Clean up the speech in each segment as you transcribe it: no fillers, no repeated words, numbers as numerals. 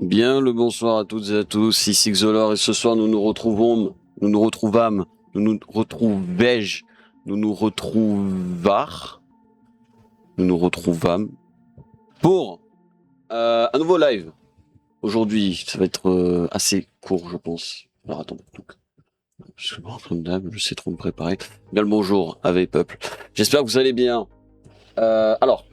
Bien le bonsoir à toutes et à tous, ici Xolor et ce soir nous nous retrouvâmes, nous nous retrouvâmes pour un nouveau live. Aujourd'hui, ça va être assez court je pense. Alors attends, je suis en train de je sais trop me préparer. Bien le bonjour, avec peuple. J'espère que vous allez bien. Alors.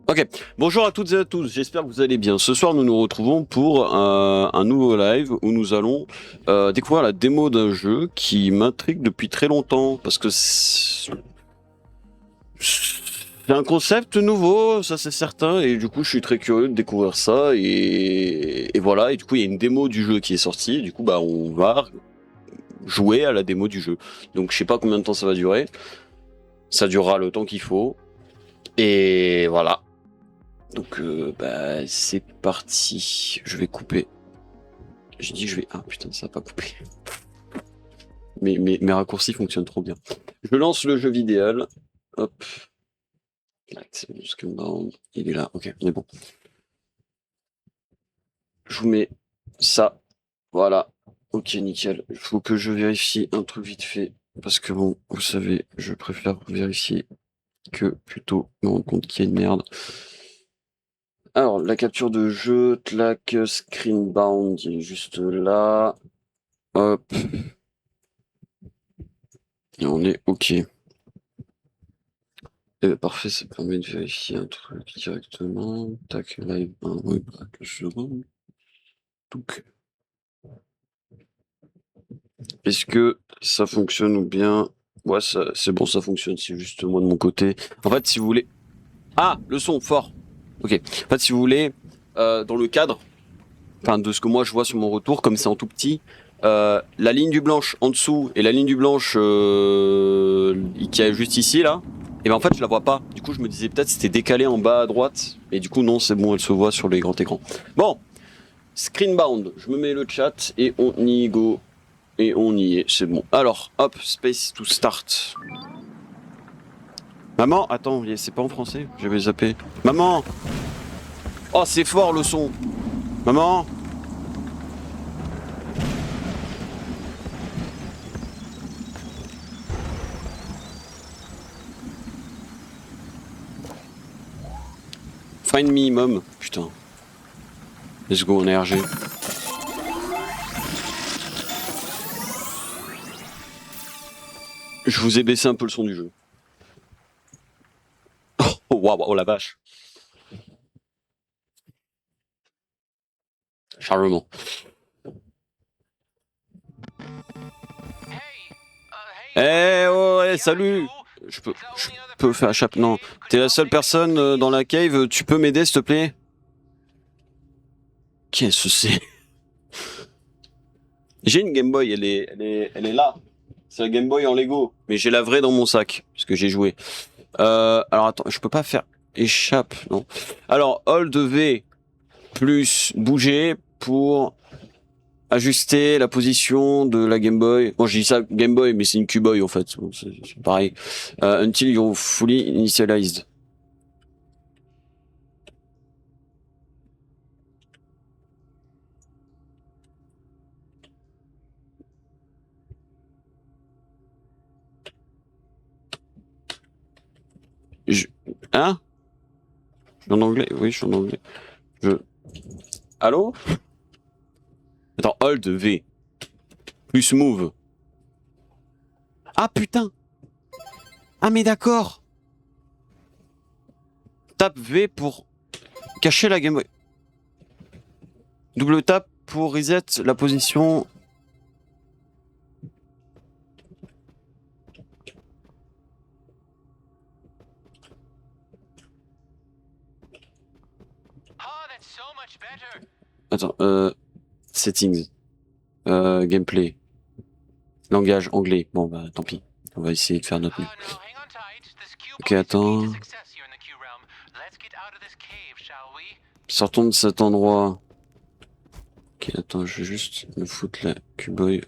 Ok, bonjour à toutes et à tous, j'espère que vous allez bien. Ce soir, nous nous retrouvons pour un nouveau live où nous allons découvrir la démo d'un jeu qui m'intrigue depuis très longtemps parce que c'est un concept nouveau, ça c'est certain, et du coup je suis très curieux de découvrir ça et voilà. Et du coup il y a une démo du jeu qui est sortie, et du coup bah on va jouer à la démo du jeu. Donc je sais pas combien de temps ça va durer, ça durera le temps qu'il faut et voilà. Donc bah c'est parti. Je vais couper. J'ai dit que je vais. Ah putain, ça n'a pas coupé. Mais mes raccourcis fonctionnent trop bien. Je lance le jeu vidéo. Hop. C'est bon, il est là. Ok, on est bon. Je vous mets ça. Voilà. Ok, nickel. Il faut que je vérifie un truc vite fait. Parce que bon, vous savez, je préfère vérifier que plutôt me rendre compte qu'il y a une merde. Alors, la capture de jeu, clac, screenbound, il est juste là. Hop. Et on est OK. Parfait, ça permet de vérifier un truc directement. Tac, live 1, oui, je Donc, est-ce que ça fonctionne ou bien... Ouais, c'est bon, ça fonctionne, c'est juste moi de mon côté. En fait, si vous voulez... Ah, le son, fort. Ok. En fait, si vous voulez, dans le cadre, enfin, de ce que moi je vois sur mon retour, comme c'est en tout petit, la ligne du blanche en dessous et la ligne du blanche qui est juste ici, là, et ben en fait, je la vois pas. Du coup, je me disais peut-être c'était décalé en bas à droite. Et du coup, non, c'est bon, elle se voit sur les grands écrans. Bon, Screenbound, je me mets le chat et on y go. Et on y est, c'est bon. Alors, hop, space to start. Maman, attends, c'est pas en français, j'avais zappé. Maman! Oh, c'est fort le son! Maman! Find me, mom. Putain. Let's go en RG. Je vous ai baissé un peu le son du jeu. Oh, waouh, oh la vache. Charmement. Eh oh, ouais, salut. Je peux faire chape. Non, t'es la seule personne dans la cave. Tu peux m'aider, s'il te plaît? Qu'est-ce que c'est? J'ai une Game Boy, elle est là. C'est la Game Boy en Lego, mais j'ai la vraie dans mon sac parce que j'ai joué. Alors attends, je peux pas faire échappe, non. Alors Hold V plus bouger pour ajuster la position de la Game Boy. Bon, je dis ça Game Boy, mais c'est une Q-Boy en fait. Bon, c'est pareil. Until you're fully initialized. Hein? Je suis en anglais? Oui, je suis en anglais. Allô? Attends, Hold V plus move. Ah putain! Ah mais d'accord! Tape V pour cacher la Game Boy. Double tap pour reset la position. Attends, settings. Gameplay. Langage anglais. Bon bah tant pis. On va essayer de faire notre mieux. Ok, attends. Sortons de cet endroit. Ok, attends, je vais juste me foutre la Q-Boy.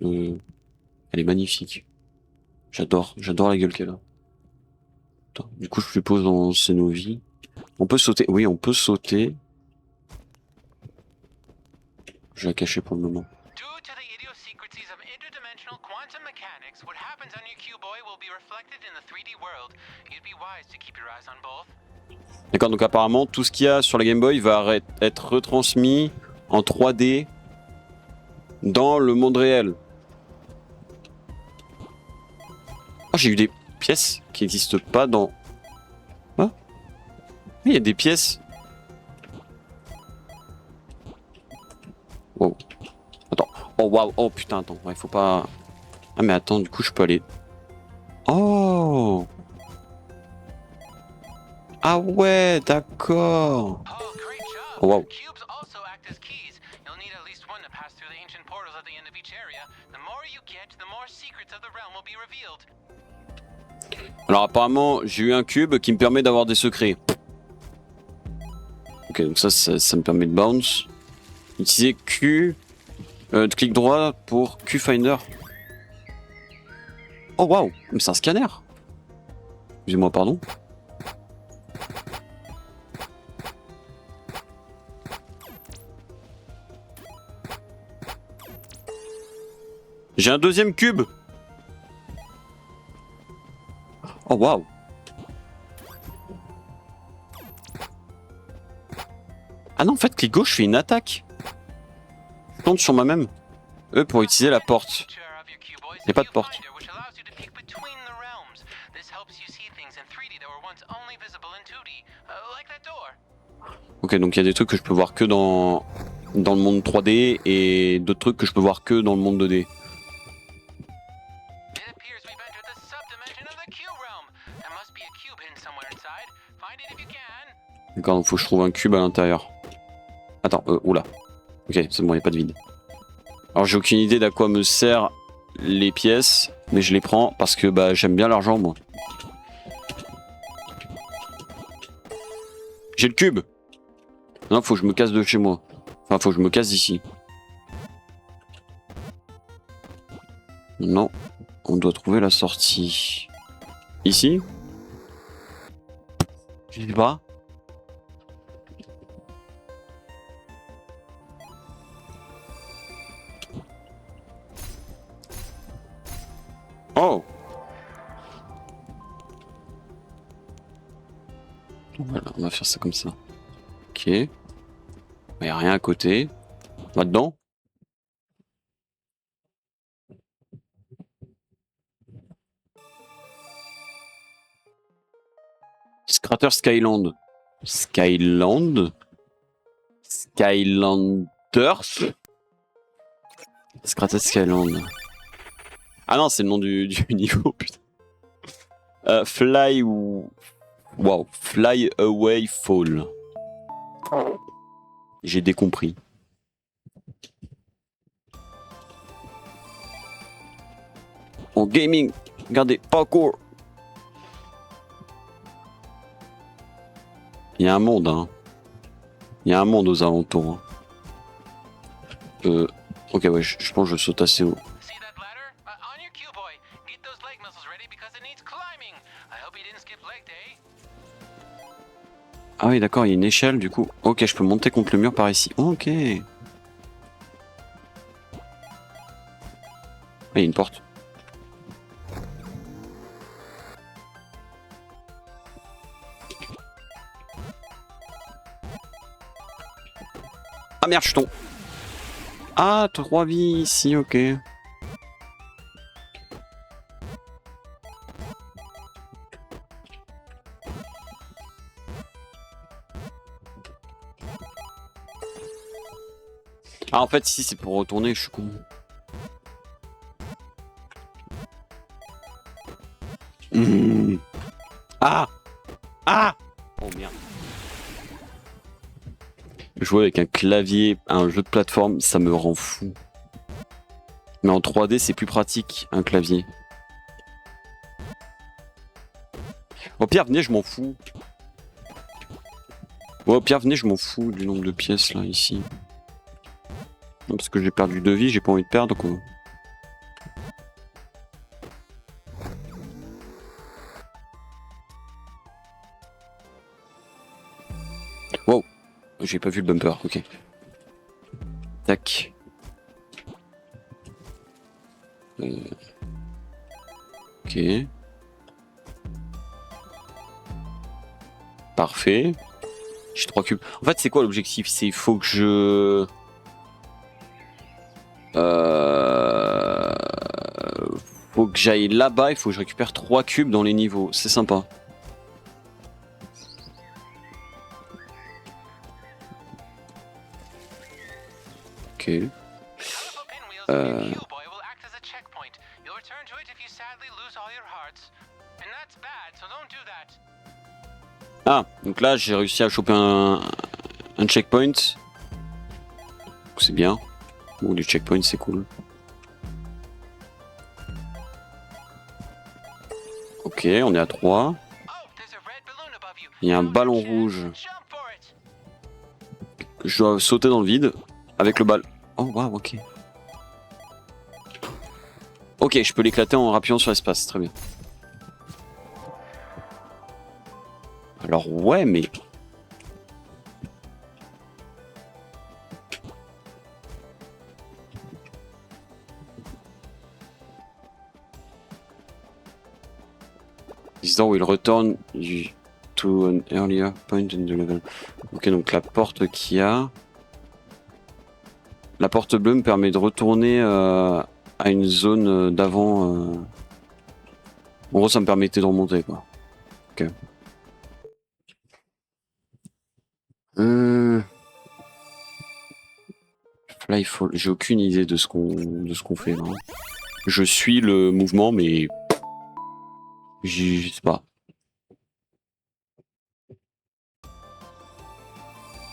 Elle est magnifique. J'adore la gueule qu'elle a. Attends, du coup, je suppose dans Cenovi. On peut sauter. Oui, on peut sauter. Je vais la cacher pour le moment. Due to the idiosyncrasies of interdimensional quantum mechanics, what happens on your Cuboid will be reflected in the 3D world. You'd be wise to keep your eyes on both. D'accord, donc apparemment, tout ce qu'il y a sur la Game Boy va être retransmis en 3D dans le monde réel. Oh, j'ai eu des pièces qui n'existent pas dans... Ah, oui, il y a des pièces. Wow. Attends. Oh, waouh. Oh, putain, attends. Il faut pas... Ah, mais attends, du coup, je peux aller... Oh! Ah ouais, d'accord. Oh, great job! Oh, wow. Cubes also act as keys. You'll need at least one to pass through the ancient portals at the end of each area. The more you get, the more secrets of the realm will be revealed. Alors apparemment, j'ai eu un cube qui me permet d'avoir des secrets. Ok, donc ça me permet de bounce. Utiliser Q... clic droit pour Q-Finder. Oh waouh, mais c'est un scanner. Excusez-moi, pardon. J'ai un deuxième cube. Oh waouh. Ah non, en fait, clic gauche fait une attaque. Je compte sur moi-même. Eux pour utiliser la porte. Il n'y a pas de porte. Ok, donc il y a des trucs que je peux voir que dans le monde 3D et d'autres trucs que je peux voir que dans le monde 2D. D'accord, donc faut que je trouve un cube à l'intérieur. Attends, oula. Ok, c'est bon, il n'y a pas de vide. Alors j'ai aucune idée d'à quoi me servent les pièces, mais je les prends parce que bah j'aime bien l'argent moi. J'ai le cube. Non, faut que je me casse de chez moi. Enfin, faut que je me casse d'ici. Non, on doit trouver la sortie. Ici? Je sais pas. Oh! Voilà, on va faire ça comme ça. Ok. Il n'y a rien à côté. Là-dedans? Crater Skyland. Skyland? Skylanders? Crater Skyland. Ah non, c'est le nom du niveau, putain. Fly ou... Wow. Fly Away Fall. J'ai décompris. En gaming, regardez, parkour. Il y a un monde, hein. Il y a un monde aux alentours. Hein. Ok, ouais, je pense que je saute assez haut. Ah oui, d'accord, il y a une échelle, du coup. Ok, je peux monter contre le mur par ici. Ok. Ah, il y a une porte. Ah merde, je tombe. Ah, 3 vies ici, ok. Ah, en fait, ici, c'est pour retourner, je suis con. Mmh. Ah! Ah! Oh merde. Jouer avec un clavier à un jeu de plateforme, ça me rend fou. Mais en 3D, c'est plus pratique, un clavier. Au pire, venez, je m'en fous. Ouais, au pire, venez, je m'en fous du nombre de pièces, là, ici. Non, parce que j'ai perdu 2 vies, j'ai pas envie de perdre, quoi. J'ai pas vu le bumper, ok. Tac. Ok. Parfait. J'ai 3 cubes. En fait, c'est quoi l'objectif? C'est il faut que je... Faut que j'aille là-bas, il faut que je récupère 3 cubes dans les niveaux. C'est sympa. Ok. The little pinwheels on your Cube Boy will act as a checkpoint. You'll return to it if you sadly lose all your hearts. And that's bad, so don't do that. Ah, donc là j'ai réussi à choper un checkpoint. C'est bien. Bon, les checkpoints c'est cool. Ok, on est à 3. Oh, there's a red balloon above you. Il y a un Now's ballon your chance. rouge. Jump for it. Je dois sauter dans le vide avec le ballon. Oh waouh, ok. Ok, je peux l'éclater en rappuyant sur l'espace, très bien. Alors ouais, mais... This door will return you to an earlier point in the level. Ok, donc la porte qu'il y a... La porte bleue me permet de retourner à une zone d'avant. En gros, ça me permettait de remonter, quoi. Ok. Flyfall. J'ai aucune idée de ce qu'on fait là. Je suis le mouvement, mais je sais pas.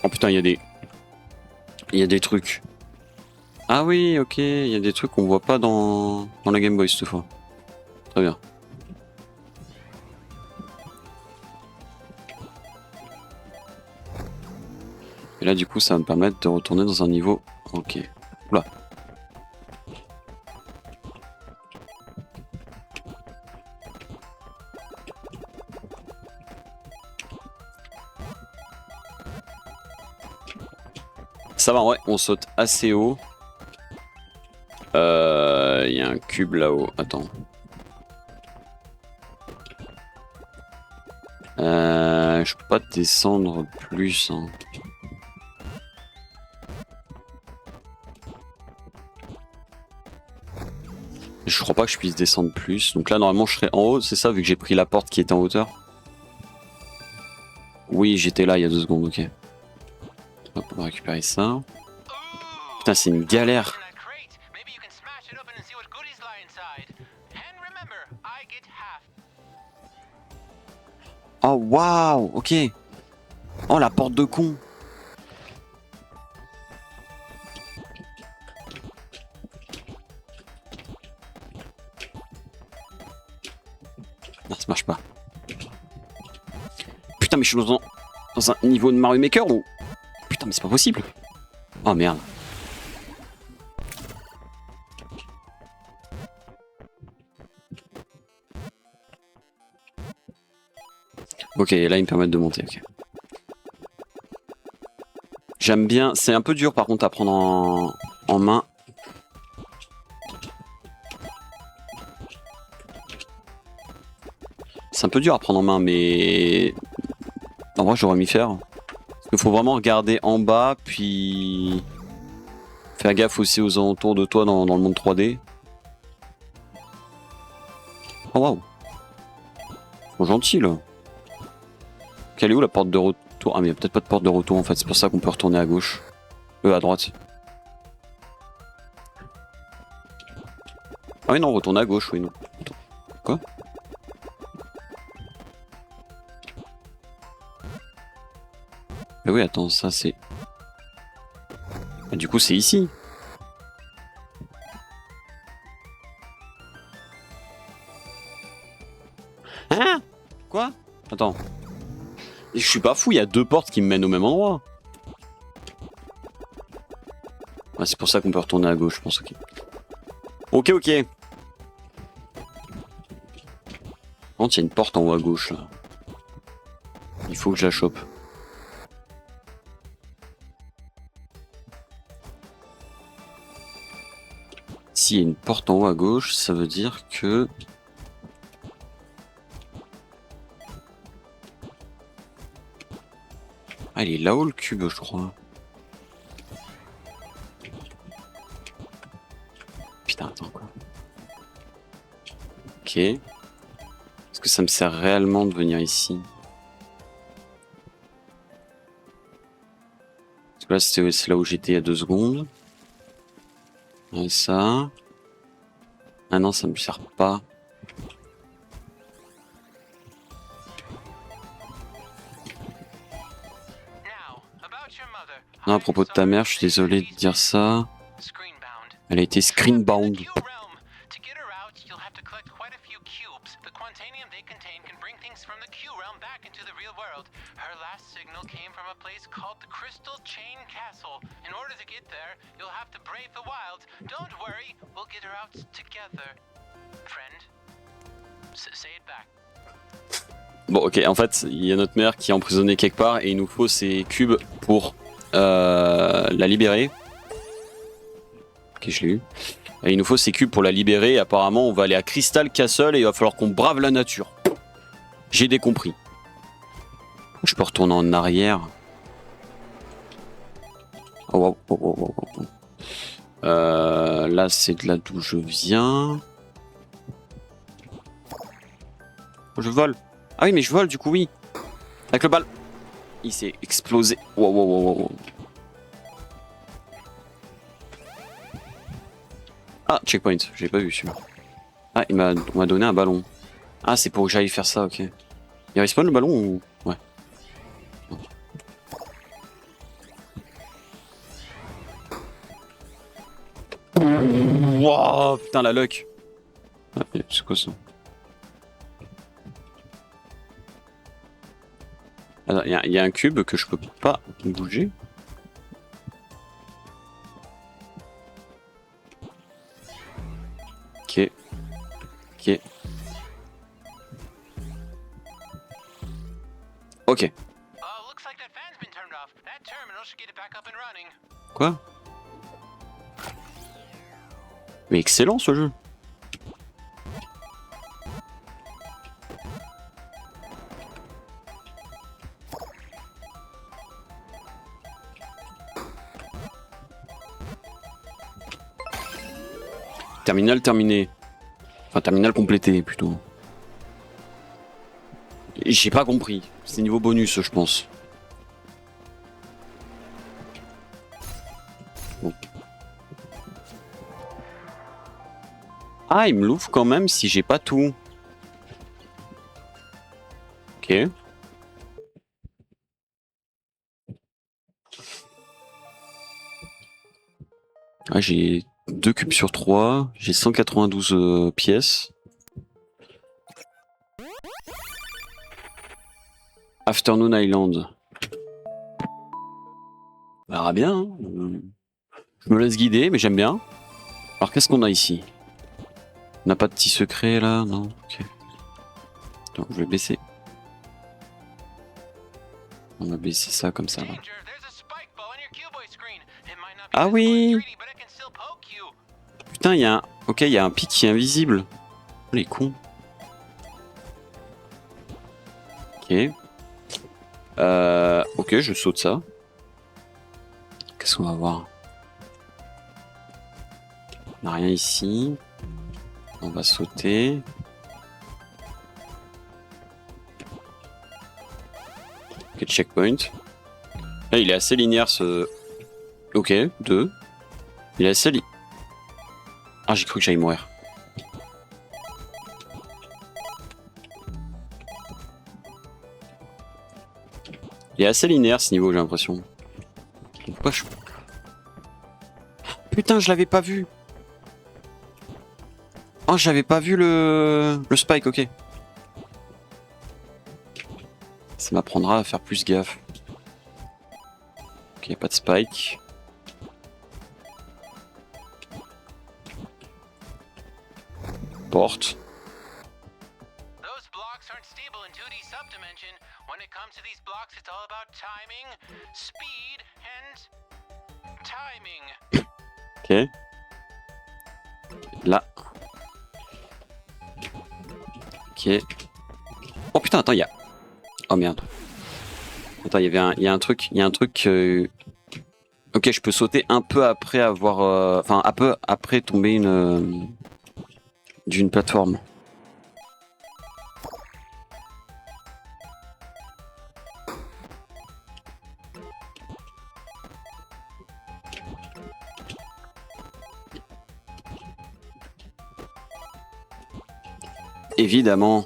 Oh putain, il y a des trucs. Ah oui, ok, il y a des trucs qu'on voit pas dans la Game Boy cette fois. Très bien. Et là, du coup, ça va me permettre de retourner dans un niveau. Ok. Oula. Ça va, ouais, on saute assez haut. Il y a un cube là-haut. Attends. Je peux pas descendre plus. Hein. Je crois pas que je puisse descendre plus. Donc là, normalement, je serais en haut. C'est ça, vu que j'ai pris la porte qui était en hauteur. Oui, j'étais là il y a 2 secondes, ok. Hop, on va récupérer ça. Putain, c'est une galère. In that crate, maybe you can smash it open and see what goodies lie inside. And remember, I get half. Oh, waouh, ok. Oh, la porte de con. Non, ça marche pas. Putain, mais je suis dans un niveau de Mario Maker ou... Putain, mais c'est pas possible. Oh, merde. Ok, là, ils me permettent de monter, ok. J'aime bien... C'est un peu dur, par contre, à prendre en main. C'est un peu dur à prendre en main, mais... En vrai, j'aurais m'y faire. Parce qu'il faut vraiment regarder en bas, puis... Faire gaffe aussi aux alentours de toi dans le monde 3D. Oh, waouh. Ils sont gentils, là. Quelle est où la porte de retour? Ah, mais il n'y a peut-être pas de porte de retour, en fait. C'est pour ça qu'on peut retourner à gauche. À droite. Ah oui, non, retourner à gauche, oui, non. Attends. Quoi? Mais oui, attends, ça c'est... Ah, du coup, c'est ici. Hein? Quoi? Attends. Je suis pas fou, il y a 2 portes qui me mènent au même endroit. Ah, c'est pour ça qu'on peut retourner à gauche, je pense, ok. Ok, ok. Par contre, il y a une porte en haut à gauche, là. Il faut que je la chope. ici il y a une porte en haut à gauche, ça veut dire que... Ah, il est là-haut le cube, je crois. Putain, attends quoi. Ok. Est-ce que ça me sert réellement de venir ici? Parce que là, c'est là où j'étais il y a 2 secondes. Et ça... Ah non, ça me sert pas. Non, à propos de ta mère, je suis désolé de dire ça. Elle a été screenbound. Bon, ok, en fait, il y a notre mère qui est emprisonnée quelque part et il nous faut ces cubes pour la libérer. Ok, je l'ai eu. Et il nous faut ces cubes pour la libérer. Et apparemment, on va aller à Crystal Castle et il va falloir qu'on brave la nature. J'ai décompris. Je peux retourner en arrière. Oh, oh, oh, oh, oh. Là, c'est de là d'où je viens. Je vole. Ah oui, mais je vole du coup, oui. Avec le bal. Il s'est explosé. Wow, wow, wow, wow. Ah, checkpoint. J'ai pas vu celui-là. Ah, on m'a donné un ballon. Ah, c'est pour que j'aille faire ça, ok. Il respawn le ballon ou... Ouais. Wow, putain, la luck. Ah, c'est quoi ça? Il y a un cube que je peux pas bouger. Ok. Ok. Ok. Quoi? Mais excellent ce jeu. Terminal terminé. Enfin, terminal complété plutôt. J'ai pas compris. C'est niveau bonus, je pense. Bon. Ah, il me l'ouvre quand même si j'ai pas tout. Ok. Ah, j'ai 2 cubes sur 3. J'ai 192 pièces. Afternoon Island. On verra bien. Hein. Je me laisse guider, mais j'aime bien. Alors, qu'est-ce qu'on a ici? On n'a pas de petit secret là? Non? Ok. Attends, je vais baisser. On va baisser ça comme ça. Là. Ah oui! Putain, il y a un... Ok, il y a un pic qui est invisible. Oh, les cons. Ok. Ok, je saute ça. Qu'est-ce qu'on va voir? On n'a rien ici. On va sauter. Ok, checkpoint. Là, il est assez linéaire ce... Ok, 2. Il est assez Ah, j'ai cru que j'allais mourir. Il est assez linéaire ce niveau, j'ai l'impression. Pourquoi je... Putain, je l'avais pas vu. Oh, j'avais pas vu le spike, ok. Ça m'apprendra à faire plus gaffe. Ok, y a pas de spike. Porte. Ok. Là. Ok. Oh putain, attends, il y a... Oh merde. Attends, il y a un truc... Ok, je peux sauter un peu après avoir... Enfin, un peu après tomber d'une plateforme. Évidemment.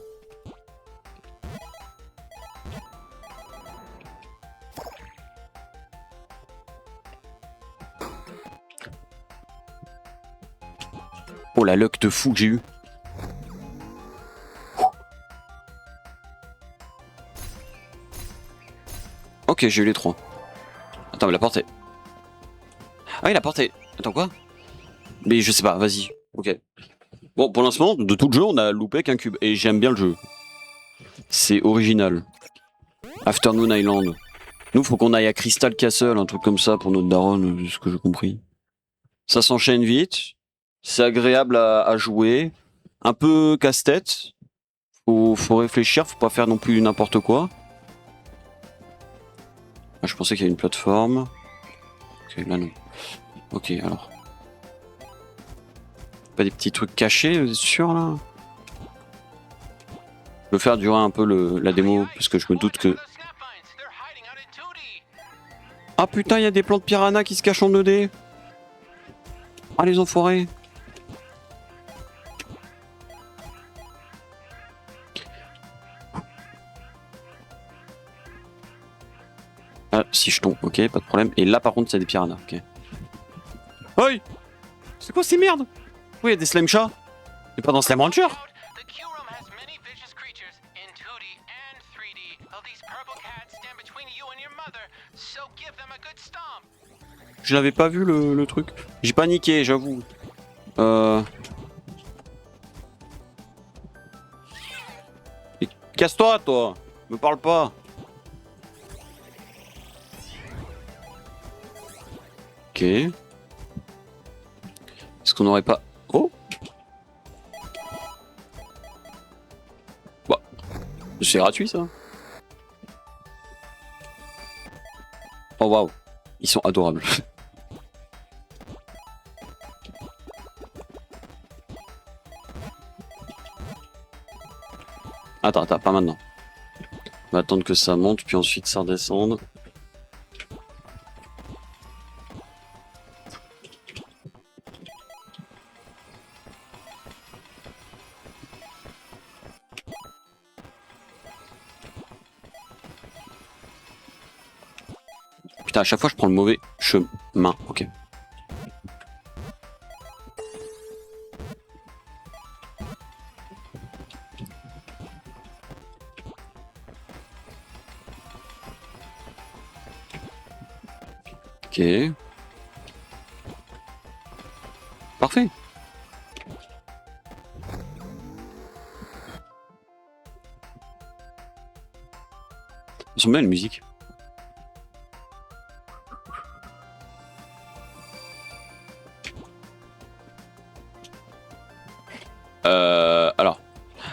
Oh la luck de fou que j'ai eu. Ok, j'ai eu les 3. Attends, mais la porte est... Ah oui, la porte est... Attends, quoi? Mais je sais pas, vas-y. Ok. Bon, pour l'instant, de tout le jeu, on a loupé qu'un cube. Et j'aime bien le jeu. C'est original. Afternoon Island. Nous, faut qu'on aille à Crystal Castle, un truc comme ça pour notre daronne, de ce que j'ai compris. Ça s'enchaîne vite. C'est agréable à jouer. Un peu casse-tête. Faut réfléchir, faut pas faire non plus n'importe quoi. Ah, je pensais qu'il y avait une plateforme. Ok, là non. Ok, alors. Pas des petits trucs cachés, vous êtes sûr là? Je veux faire durer un peu la démo, parce que je me doute que... Ah putain, il y a des plantes piranha qui se cachent en 2D. Ah les enfoirés. Ah, si je tombe, ok, pas de problème. Et là par contre, c'est des piranhas, ok. Oi! C'est quoi ces merdes? Oui, il y a des slime chats. Mais pas dans Slime Rancher. Je l'avais pas vu le truc. J'ai paniqué, j'avoue. Casse-toi, toi. Me parle pas. Ok. Est-ce qu'on n'aurait pas... Oh. Bah. C'est gratuit, ça. Oh, waouh. Ils sont adorables. Attends, pas maintenant. On va attendre que ça monte, puis ensuite ça redescende. Putain, à chaque fois je prends le mauvais chemin. Ok. Ok. Parfait. Ils sont bien, la musique. Alors.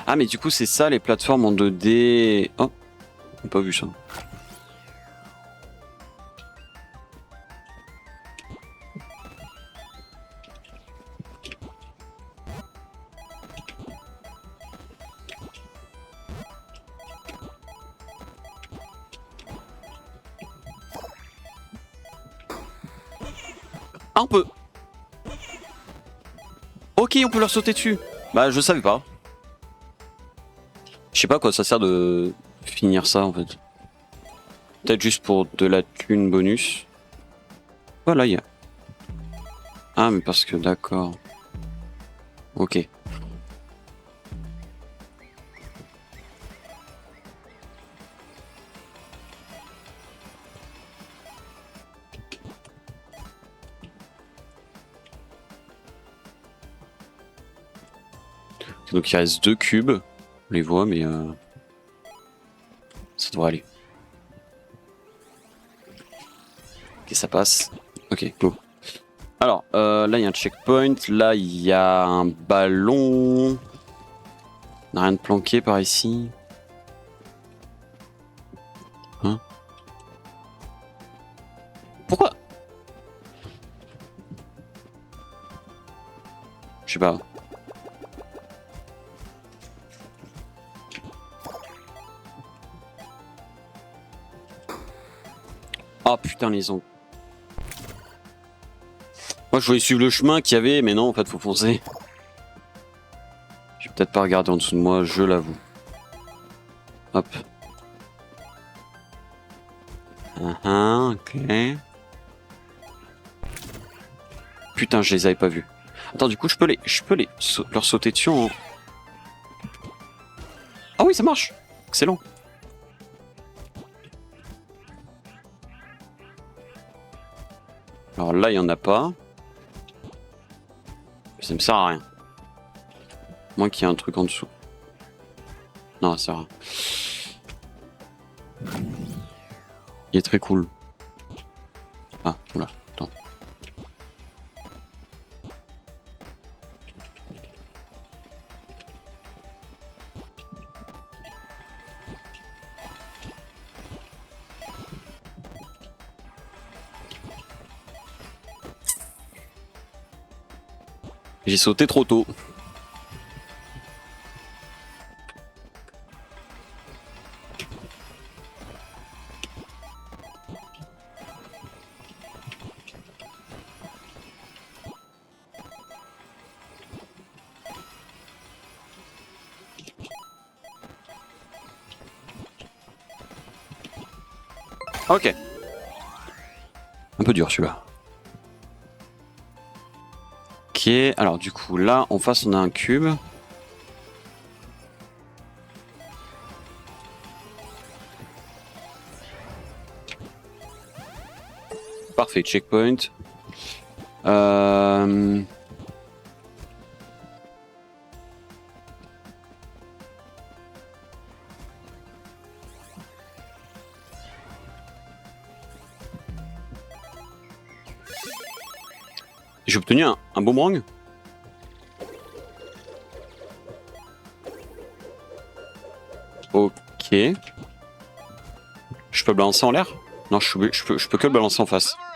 Ah, mais du coup, c'est ça, les plateformes en 2D... Oh, j'ai pas vu ça. Ah, on peut... Ok, on peut leur sauter dessus. Bah, je savais pas. Je sais pas à quoi ça sert de finir ça, en fait. Peut-être juste pour de la thune bonus. Voilà, il y a... Ah, mais parce que... D'accord. Ok. Donc il reste 2 cubes. On les voit, mais... ça devrait aller. Ok, ça passe. Ok, go. Alors, là, il y a un checkpoint. Là, il y a un ballon. On n'a rien de planqué par ici. Hein? Pourquoi? Je sais pas. Oh putain, les ongles. Moi, je voulais suivre le chemin qu'il y avait, mais non, en fait, faut foncer. Je vais peut-être pas regarder en dessous de moi, je l'avoue. Hop. Ok. Putain, je les avais pas vus. Attends, du coup, je peux leur sauter dessus en... Ah oui, ça marche. Excellent. Alors là, il y en a pas. Ça me sert à rien. Moins qu'il y ait un truc en dessous. Non, ça sert à rien. Il est très cool. Ah, oula, attends. J'ai sauté trop tôt. Ok. Un peu dur celui-là. Ok, alors du coup là en face on a un cube. Parfait, checkpoint. J'ai obtenu un boomerang. Ok. Je peux le balancer en l'air? Non, je peux que le balancer en face. Boomerang,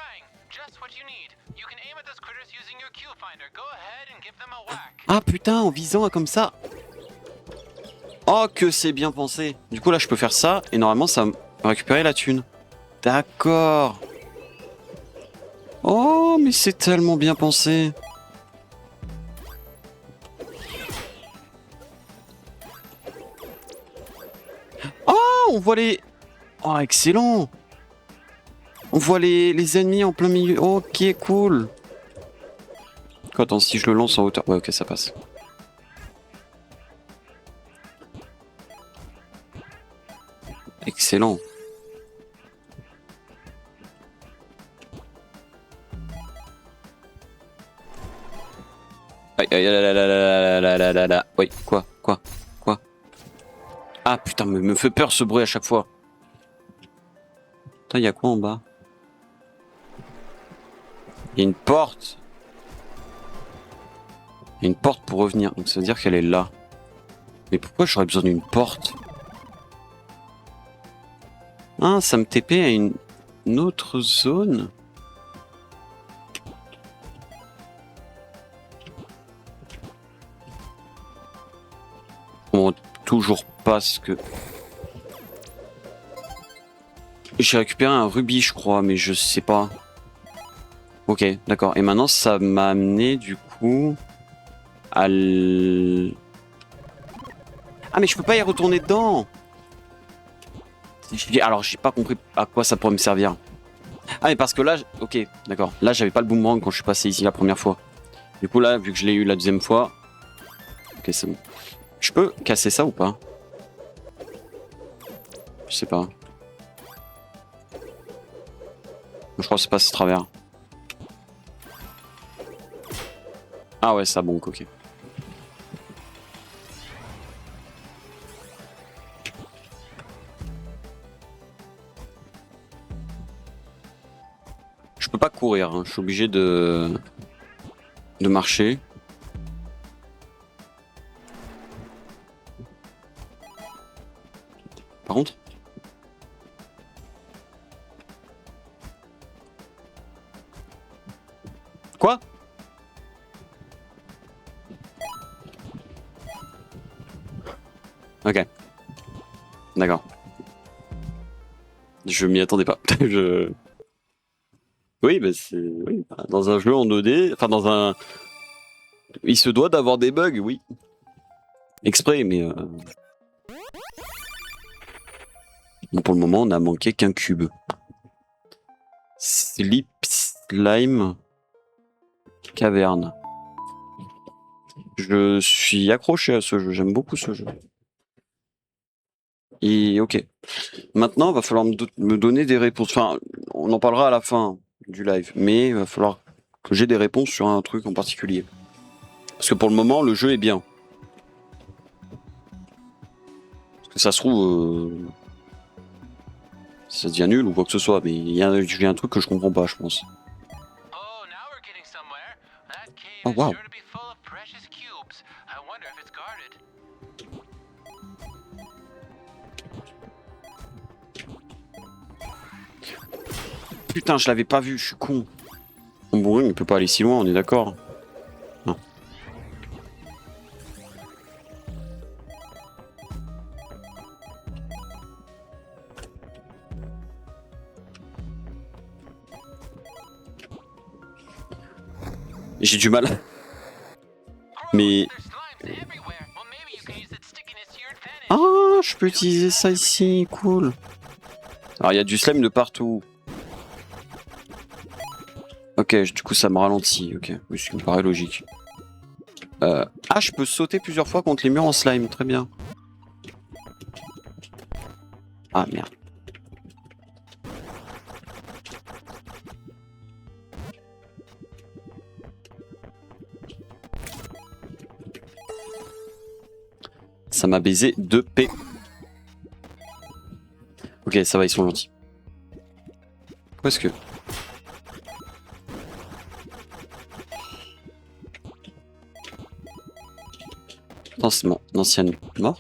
just what you need. You can aim at those critters using your cue finder. Go ahead and give them a whack. Ah putain, en visant comme ça. Oh que c'est bien pensé. Du coup là je peux faire ça et normalement ça va me récupérer la thune. D'accord. Oh mais c'est tellement bien pensé. Oh on voit les... Oh excellent. On voit les ennemis en plein milieu. Ok cool. Attends, si je le lance en hauteur... Ouais ok ça passe. Excellent. Aïe aïe là là là là là là là. Oui, quoi? Ah putain, me fait peur ce bruit à chaque fois. Putain, y a quoi en bas? Il y a une porte. Il y a une porte pour revenir, donc ça veut dire qu'elle est là. Mais pourquoi j'aurais besoin d'une porte? Ah, ça me TP à une autre zone. Bon, toujours pas ce que... J'ai récupéré un rubis, je crois, mais je sais pas. Ok, d'accord. Et maintenant, ça m'a amené, du coup... à l... Ah, mais je peux pas y retourner dedans. Alors, j'ai pas compris à quoi ça pourrait me servir. Ah, mais parce que là... Ok, d'accord. Là, j'avais pas le boomerang quand je suis passé ici la première fois. Du coup, là, vu que je l'ai eu la deuxième fois... Ok, c'est bon. Je peux casser ça ou pas? Je sais pas. Je crois que c'est pas ce travers. Ah ouais, ça bon, ok. Je peux pas courir, hein. Je suis obligé de marcher. Par contre. Quoi? Ok. D'accord. Je m'y attendais pas. Oui, bah c'est... Oui. Dans un jeu en 2D, enfin dans un... Il se doit d'avoir des bugs, oui. Exprès, mais... Bon, pour le moment, on a manqué qu'un cube. Slip Slime Caverne. Je suis accroché à ce jeu, j'aime beaucoup ce jeu. Et ok. Maintenant, il va falloir me donner des réponses. Enfin, on en parlera à la fin du live, mais il va falloir que j'ai des réponses sur un truc en particulier. Parce que pour le moment, le jeu est bien. Parce que ça se trouve, ça devient nul ou quoi que ce soit, mais il y a un truc que je comprends pas, je pense. Oh, now we're getting somewhere. That cave Oh, is wow. sure to be full of precious cubes. I wonder if it's guarded. Putain, je l'avais pas vu, je suis con. Bon, oui, mais il peut pas aller si loin, on est d'accord. Non. J'ai du mal. Mais... There's slimes everywhere. Well, maybe you can use that stickiness to your advantage. Ah, je peux utiliser ça ici, cool. Alors, il y a du slime de partout. Ok, du coup, ça me ralentit, ok. Oui, ce qui me paraît logique. Ah, je peux sauter plusieurs fois contre les murs en slime, très bien. Ah, merde. Ça m'a baisé 2 P. Ok, ça va, ils sont gentils. Où est-ce que... Non, c'est mon ancienne mort.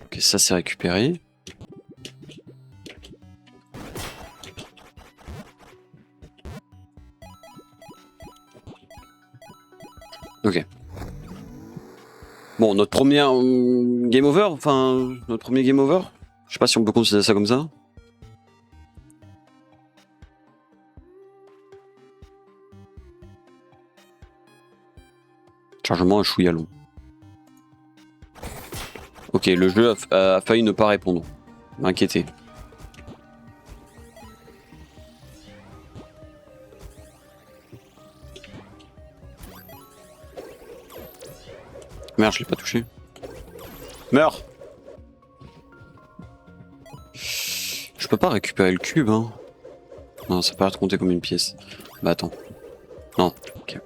Ok, ça c'est récupéré. Ok. Bon, notre premier game over, enfin, notre premier game over. Je sais pas si on peut considérer ça comme ça. Chargement à chouïa long. Ok, le jeu a failli ne pas répondre. M'inquiéter. Merde, je l'ai pas touché. Meurs! Je peux pas récupérer le cube, hein. Non, ça peut pas compter comme une pièce. Bah attends. Non, ok.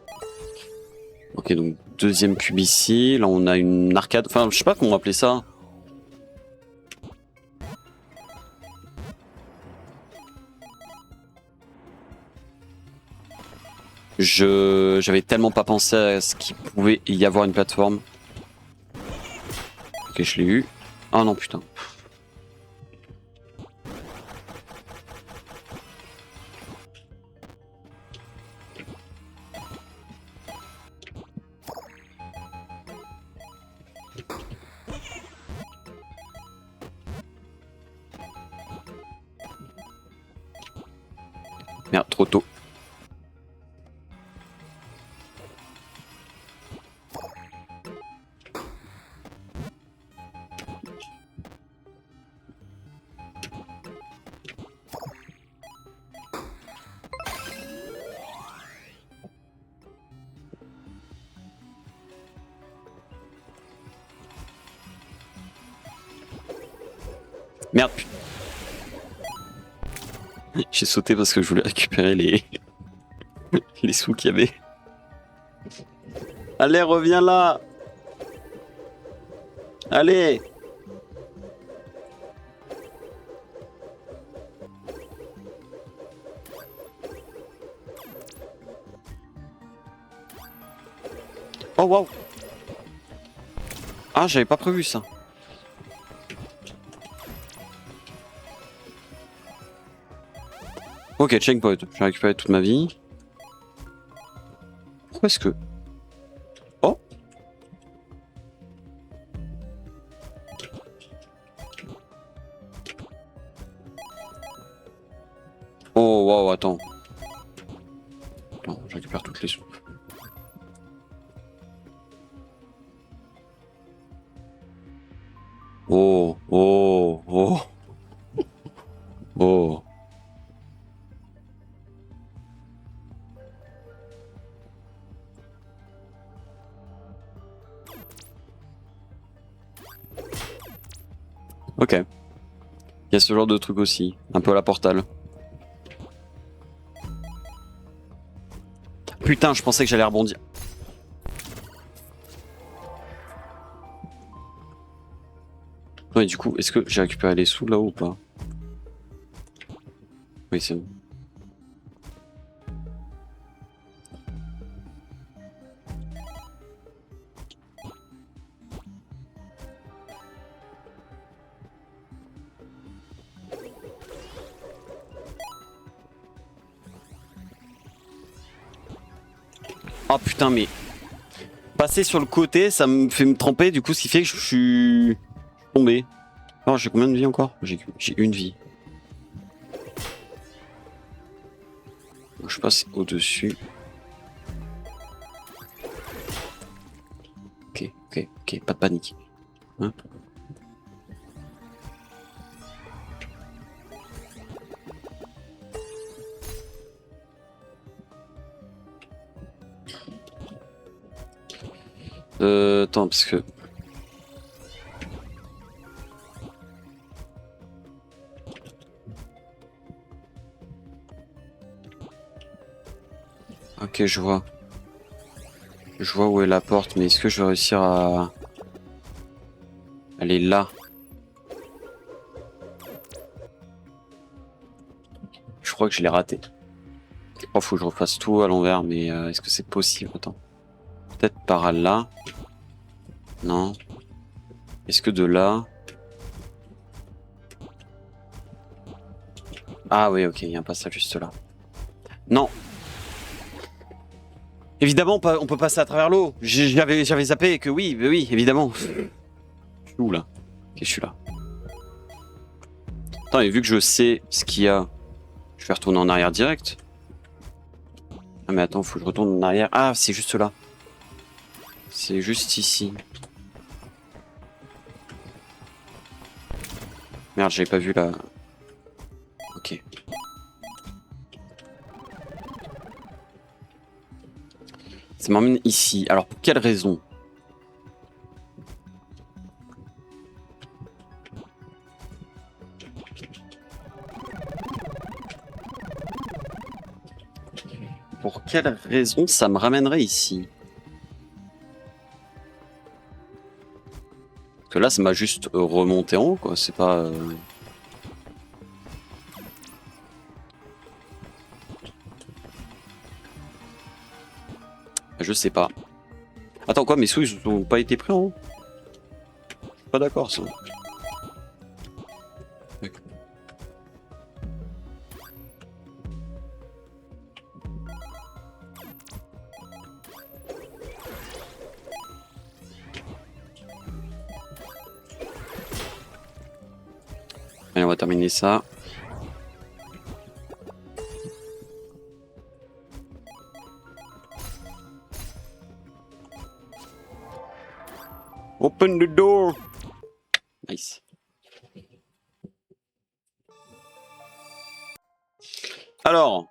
Ok, donc deuxième cube ici. Là, on a une arcade. Enfin, je sais pas comment appeler ça. J'avais tellement pas pensé à ce qu'il pouvait y avoir une plateforme. Ok, je l'ai eu. Ah non, putain. Merde, trop tôt. Merde, putain. J'ai sauté parce que je voulais récupérer les... Les sous qu'il y avait. Allez, reviens là. Allez. Oh waouh. Ah, j'avais pas prévu ça. Ok, checkpoint. J'ai récupéré toute ma vie. Pourquoi est-ce que... Oh. Oh waouh, attends. Attends, je récupère toutes les sous. Oh, oh, oh. Oh. Ok. Il y a ce genre de truc aussi. Un peu à la Portal. Putain, je pensais que j'allais rebondir. Ouais, du coup, est-ce que j'ai récupéré les sous là ou pas? Oui, c'est bon. Oh putain, mais passer sur le côté, ça me fait me tremper, du coup, ce qui fait que je suis tombé. Oh, j'ai combien de vie encore? J'ai une vie. Donc, je passe au-dessus. Ok, ok, ok, pas de panique. Hein. Attends, parce que... Ok, je vois. Je vois où est la porte, mais est-ce que je vais réussir à... aller là? Je crois que je l'ai raté. Oh, faut que je refasse tout à l'envers, mais est-ce que c'est possible? Attends. Peut-être par là. Non. Est-ce que de là? Ah oui, ok, il y a un passage juste là. Non. Évidemment, on peut passer à travers l'eau. J'avais zappé que oui, mais oui, évidemment. Je suis où là? Ok, je suis là. Attends, et vu que je sais ce qu'il y a, je vais retourner en arrière direct. Ah mais attends, faut que je retourne en arrière. Ah, c'est juste là. C'est juste ici. Merde, j'avais pas vu la... Ok. Ça m'emmène ici. Alors, pour quelle raison? Pour quelle raison ça me ramènerait ici? Parce que là, ça m'a juste remonté en haut, quoi. C'est pas... Je sais pas. Attends, quoi, mes sous, ils ont pas été pris en haut? Je suis pas d'accord, ça. D'accord. Allez, on va terminer ça. Open the door! Nice. Alors...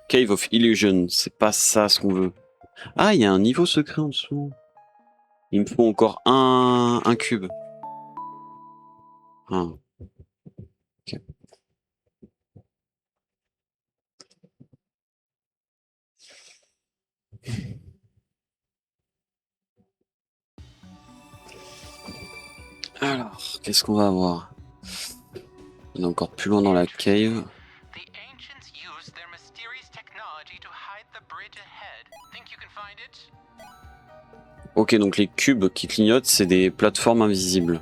Cave of Illusion, c'est pas ça ce qu'on veut. Ah, il y a un niveau secret en dessous. Il me faut encore un cube. Ah. Ok. Alors, qu'est-ce qu'on va avoir? On est encore plus loin dans la cave. The ancients used their mysterious technology to hide the bridge ahead. Think you can find it? Ok, donc les cubes qui clignotent, c'est des plateformes invisibles.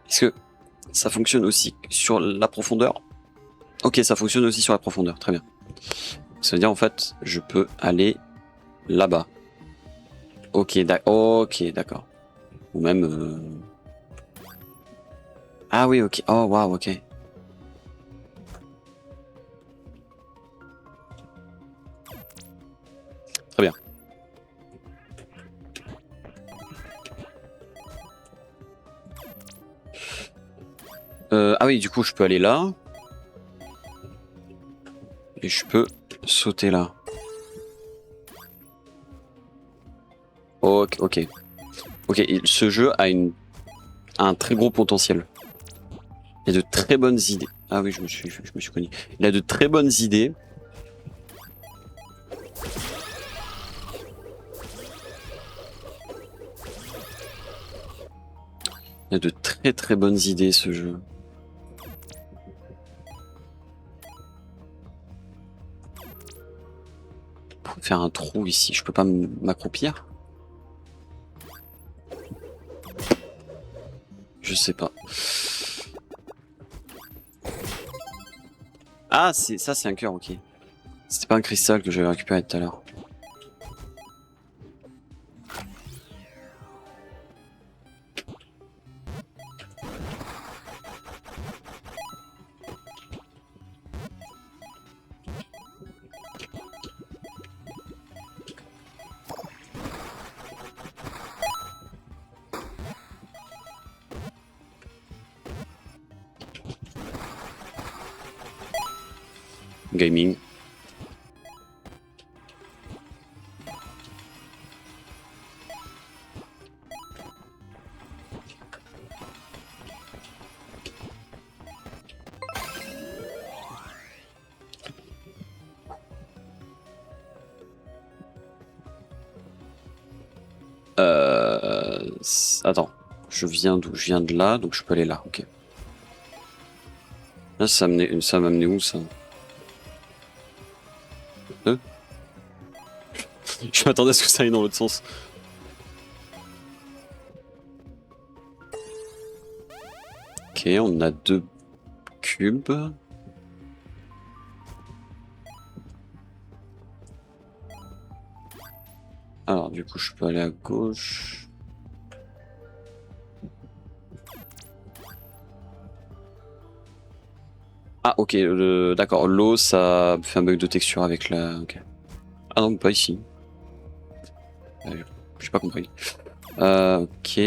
Est-ce que ça fonctionne aussi sur la profondeur? Ok, ça fonctionne aussi sur la profondeur, très bien. Ça veut dire en fait, je peux aller là-bas. Ok, d'accord. Ou même... Ah oui, ok. Oh, waouh, ok. Très bien. Ah oui, du coup, je peux aller là. Et je peux sauter là. Ok, ok. Ok, et ce jeu a un très gros potentiel. Il y a de très bonnes idées. Ah oui, je me suis connu. Il a de très bonnes idées. Il a de très très bonnes idées, ce jeu. Pour faire un trou ici, je peux pas m'accroupir? Je sais pas. Ah, ça, c'est un cœur, ok. C'était pas un cristal que j'avais récupéré tout à l'heure. Gaming. Attends, je viens d'où? Je viens de là, donc je peux aller là, ok. Là, ça m'a amené où, ça? Je m'attendais à ce que ça aille dans l'autre sens. Ok, on a 2 cubes. Alors, du coup, je peux aller à gauche. Ah, ok, d'accord. L'eau, ça fait un bug de texture avec la... Ok. Ah non, pas ici. J'ai pas compris. Ok.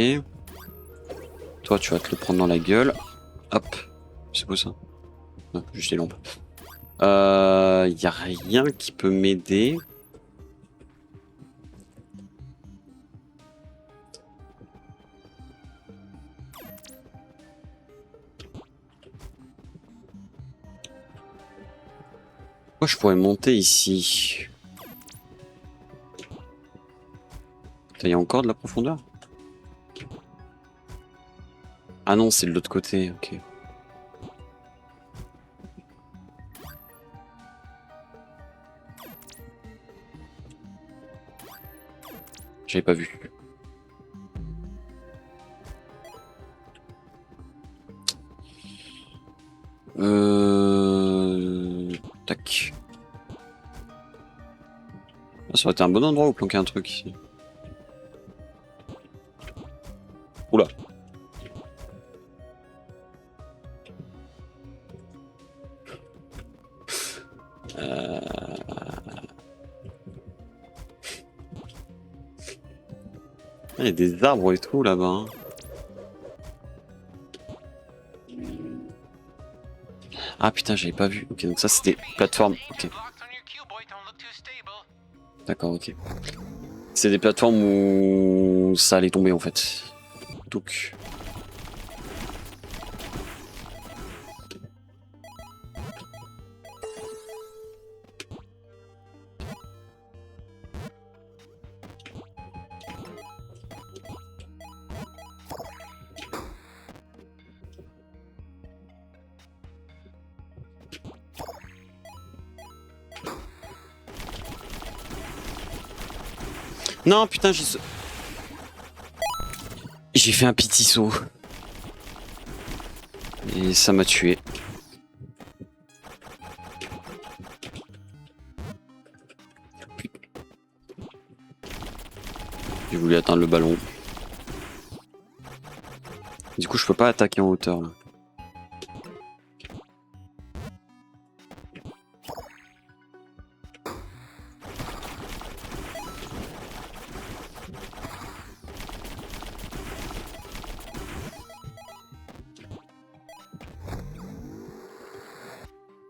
Toi, tu vas te le prendre dans la gueule. Hop. C'est quoi ça? Non, juste des lampes. Y a rien qui peut m'aider. Moi, je pourrais monter ici. Il y a encore de la profondeur? Ah non, c'est de l'autre côté, ok. J'avais pas vu. Tac. Ah, ça aurait été un bon endroit où planquer un truc ici. Oula. Il y a des arbres et tout là-bas. Hein. Ah putain, j'avais pas vu. Ok, donc ça c'est des plateformes. Ok. D'accord, ok. C'est des plateformes où ça allait tomber en fait. Donc. Non, putain, j'ai fait un petit saut. Et ça m'a tué. J'ai voulu atteindre le ballon. Du coup, je peux pas attaquer en hauteur là.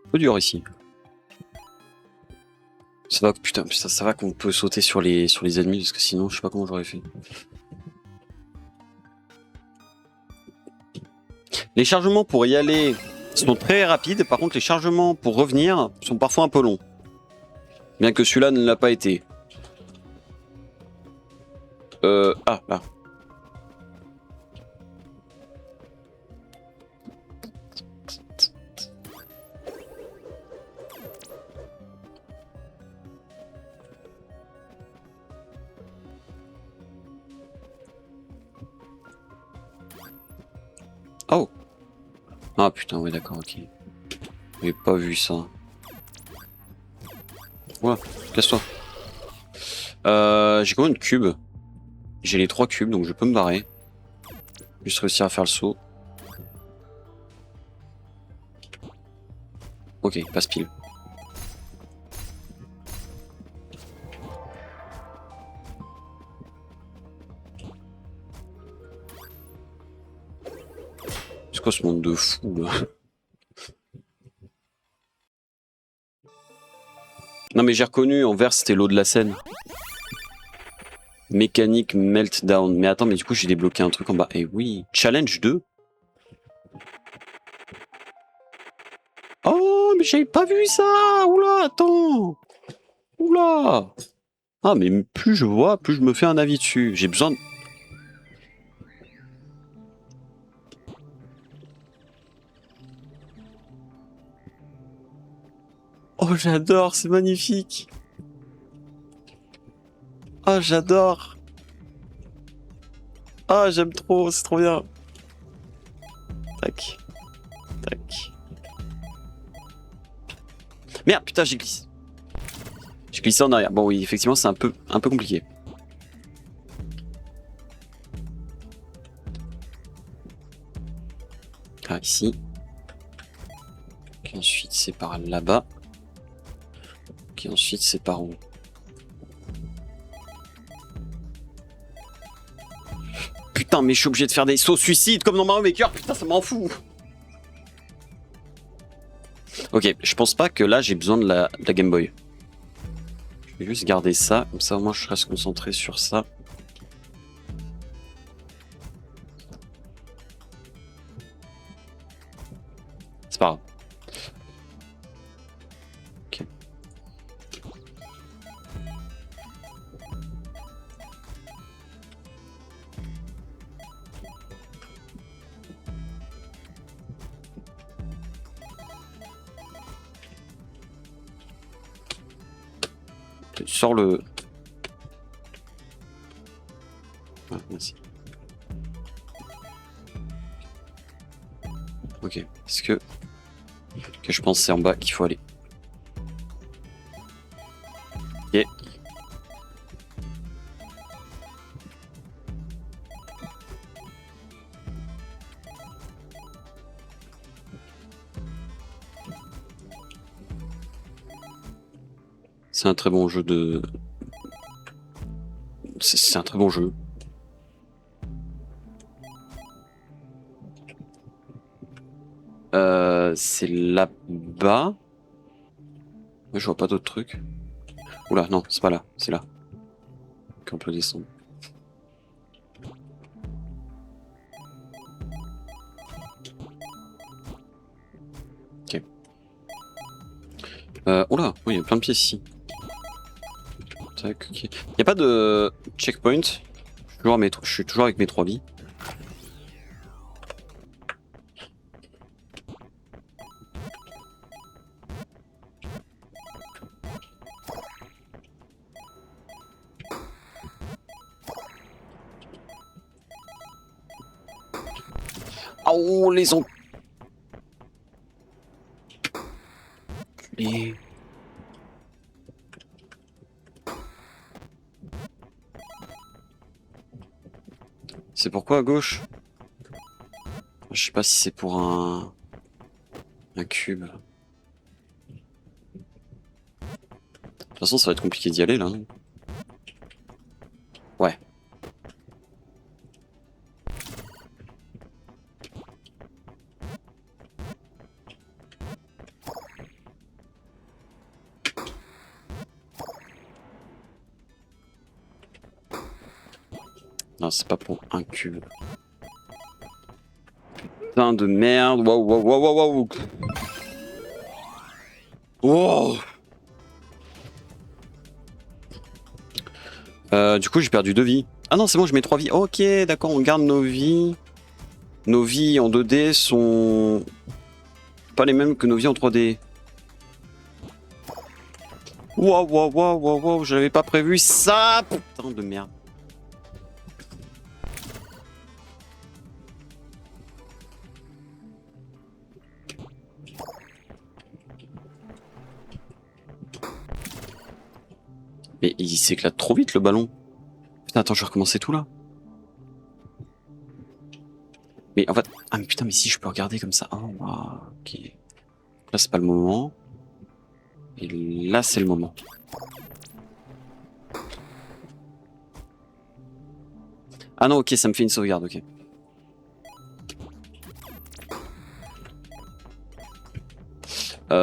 Un peu dur ici. Ça va, putain, ça va qu'on peut sauter sur les ennemis parce que sinon, je sais pas comment j'aurais fait. Les chargements pour y aller sont très rapides, par contre les chargements pour revenir sont parfois un peu longs. Bien que celui-là ne l'a pas été. Ah, là. Oh. Ah putain, ouais d'accord, ok. J'avais pas vu ça. Ouais, casse-toi. J'ai combien de cubes? J'ai les 3 cubes, donc je peux me barrer. Juste réussir à faire le saut. Ok, passe pile. C'est quoi ce monde de fou là? Non mais j'ai reconnu, en vert c'était l'eau de la Seine. Mécanique meltdown. Mais attends, mais du coup j'ai débloqué un truc en bas. Eh oui, challenge 2. Oh, mais j'avais pas vu ça. Oula, attends. Oula. Ah, mais plus je vois, plus je me fais un avis dessus. J'ai besoin de... Oh, j'adore, c'est magnifique. Oh, j'adore. Ah, j'aime trop, c'est trop bien. Tac. Tac. Merde, putain, j'ai glissé. J'ai glissé en arrière. Bon, oui, effectivement, c'est un peu compliqué. Ah, ici. Ok, ensuite, c'est par là-bas. Ok, ensuite, c'est par où? Putain, mais je suis obligé de faire des sauts suicides comme dans Mario Maker. Putain, ça m'en fout. Ok, je pense pas que là, j'ai besoin de la Game Boy. Je vais juste garder ça. Comme ça, au moins, je reste concentré sur ça. C'est pas grave. Ok. Sors le... Ah, merci. Ok, est-ce que... Ok, je pense que c'est en bas qu'il faut aller. Ok. C'est un très bon jeu de... C'est un très bon jeu. C'est là-bas. Je vois pas d'autres trucs. Oula, non, c'est pas là, c'est là. Qu'on peut descendre. Ok. Oula, oui, il y a plein de pièces ici. Tac, ok. Y a pas de checkpoint. Je suis toujours avec mes 3 vies. Oh, les enculés. C'est pourquoi à gauche? Je sais pas si c'est pour un cube. De toute façon, ça va être compliqué d'y aller là. Ouais. Non, c'est pas pour un cube. Putain de merde. Waouh, waouh, waouh, waouh, waouh. Wow. Du coup, j'ai perdu 2 vies. Ah non, c'est bon, je mets 3 vies. Ok, d'accord, on garde nos vies. Nos vies en 2D sont pas les mêmes que nos vies en 3D. Waouh, waouh, waouh, waouh, waouh, j'avais pas prévu ça. Putain de merde. Mais il s'éclate trop vite le ballon. Putain, attends, je vais recommencer tout là. Mais en fait... Ah mais putain, mais si je peux regarder comme ça. Oh, wow, ok. Là, c'est pas le moment. Et là, c'est le moment. Ah non, ok, ça me fait une sauvegarde, ok.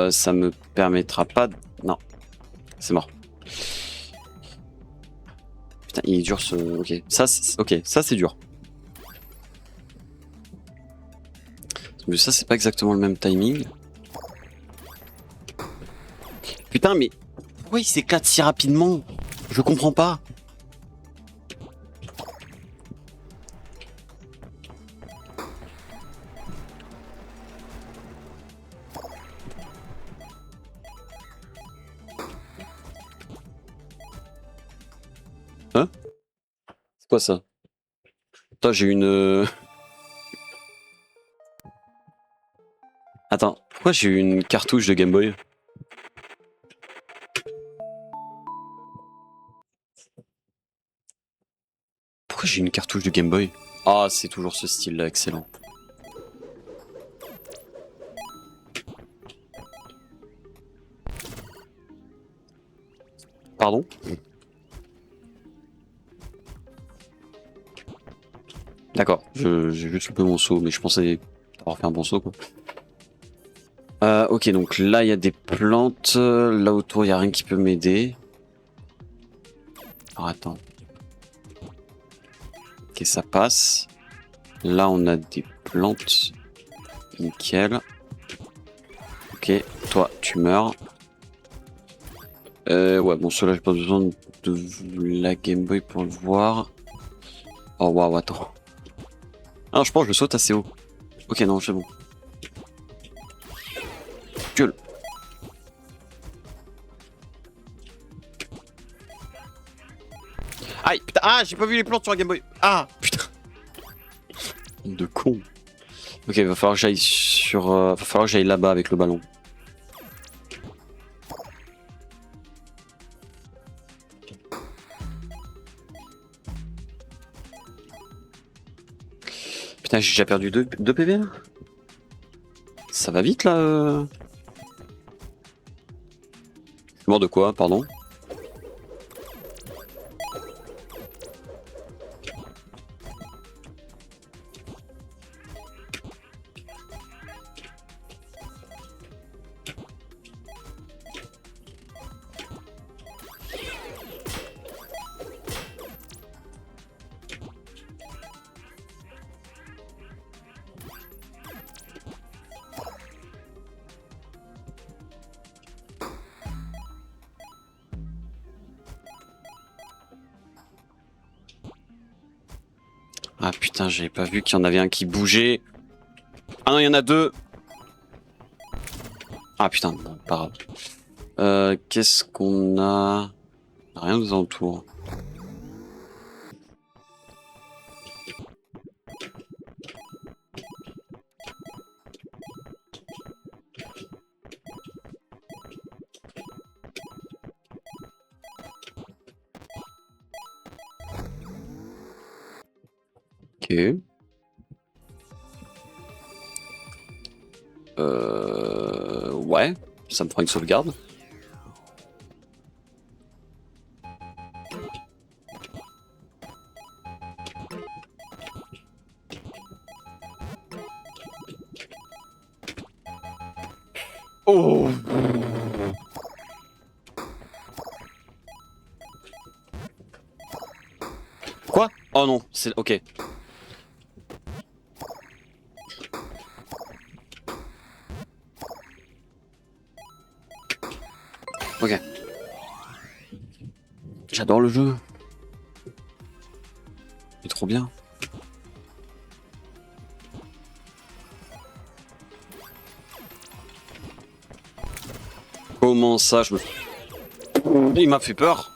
Ça me permettra pas de... Non. C'est mort. Putain, il est dur ce... Ok, ça c'est dur. Mais ça, c'est pas exactement le même timing. Putain, mais... Pourquoi il s'éclate si rapidement? Je comprends pas. Hein? C'est quoi ça? Attends, j'ai une... Attends, pourquoi j'ai eu une cartouche de Game Boy? Pourquoi j'ai une cartouche de Game Boy? Ah, c'est toujours ce style-là, excellent. Pardon? D'accord, j'ai juste loupé mon saut, mais je pensais avoir fait un bon saut, quoi. Ok, donc là, il y a des plantes. Là autour, il n'y a rien qui peut m'aider. Alors, attends. Ok, ça passe. Là, on a des plantes. Nickel. Ok, toi, tu meurs. Ouais, bon, cela, j'ai pas besoin de la Game Boy pour le voir. Oh, waouh, attends. Ah, je pense que je saute assez haut. Ok, non, c'est bon. Gueule. Aïe, putain, ah, j'ai pas vu les plantes sur la Game Boy. Ah, putain. De con. Ok, va falloir que j'aille sur... va falloir que j'aille là-bas avec le ballon. Putain, j'ai déjà perdu 2 PV là. Ça va vite là. Je suis mort de quoi, pardon? Ah putain, j'avais pas vu qu'il y en avait un qui bougeait. Ah non, il y en a 2. Ah putain, bon, pas grave. Qu'est-ce qu'on a? Rien aux alentours. Ok. Ouais, ça me fera une sauvegarde. Oh! Quoi? Oh non, c'est ok. Ok. J'adore le jeu. Il est trop bien. Comment ça, je me... Il m'a fait peur.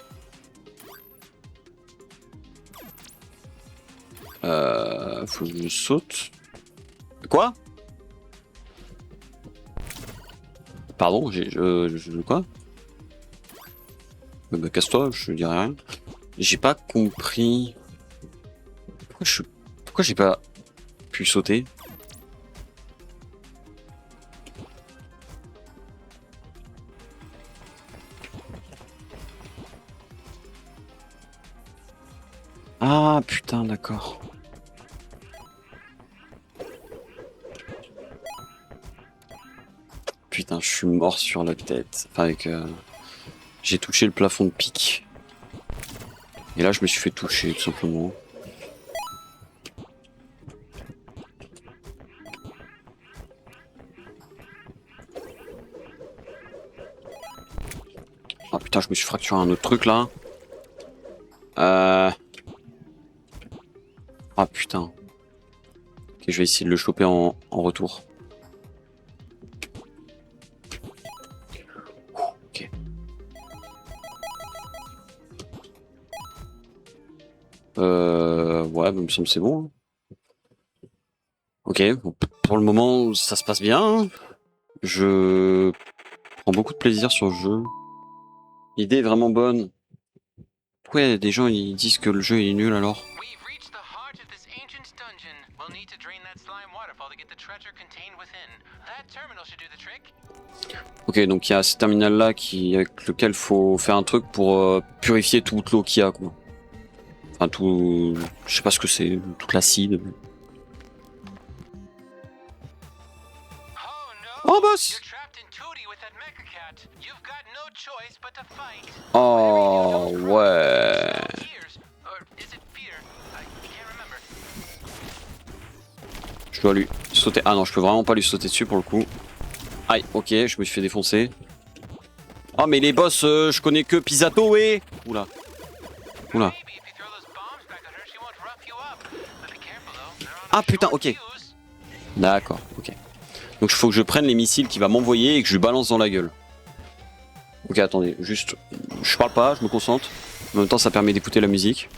Faut que je saute. Quoi? Pardon, quoi? Bah, casse-toi, je dirais rien. J'ai pas compris. Pourquoi j'ai pas pu sauter? Ah putain, d'accord. Putain, je suis mort sur la tête. Enfin, avec. J'ai touché le plafond de pic. Et là, je me suis fait toucher, tout simplement. Ah putain, je me suis fracturé un autre truc là. Ah putain. Ok, je vais essayer de le choper en retour. Ok. Ouais, il me semble que c'est bon. Ok, bon, pour le moment, ça se passe bien. Je prends beaucoup de plaisir sur le jeu. L'idée est vraiment bonne. Pourquoi des gens ils disent que le jeu est nul alors? We've reached the heart of this ancient dungeon. We'll need to drain that slime waterfall to get the treasure contained within. That terminal should do the trick. Ok, donc il y a ce terminal là avec lequel faut faire un truc pour purifier toute l'eau qu'il y a, quoi. Enfin tout, je sais pas ce que c'est, toute l'acide. Oh no! Oh boss! You're trapped in 2D with that mecha cat. You've got no choice but to fight. Oh ouais. Tears, or is it fear? I can't remember. Je dois lui sauter. Ah non, je peux vraiment pas lui sauter dessus pour le coup. Aïe, ok, je me suis fait défoncer. Oh mais les boss, je connais que Pisato et... Oula. Oula. Maybe if you throw those bombs back at her, she won't rough you up. But be careful though. They're on Ah a putain, short ok. fuse. D'accord, ok. Donc il faut que je prenne les missiles qu'il va m'envoyer et que je lui balance dans la gueule. Ok, attendez, juste... Je parle pas, je me concentre. En même temps, ça permet d'écouter la musique.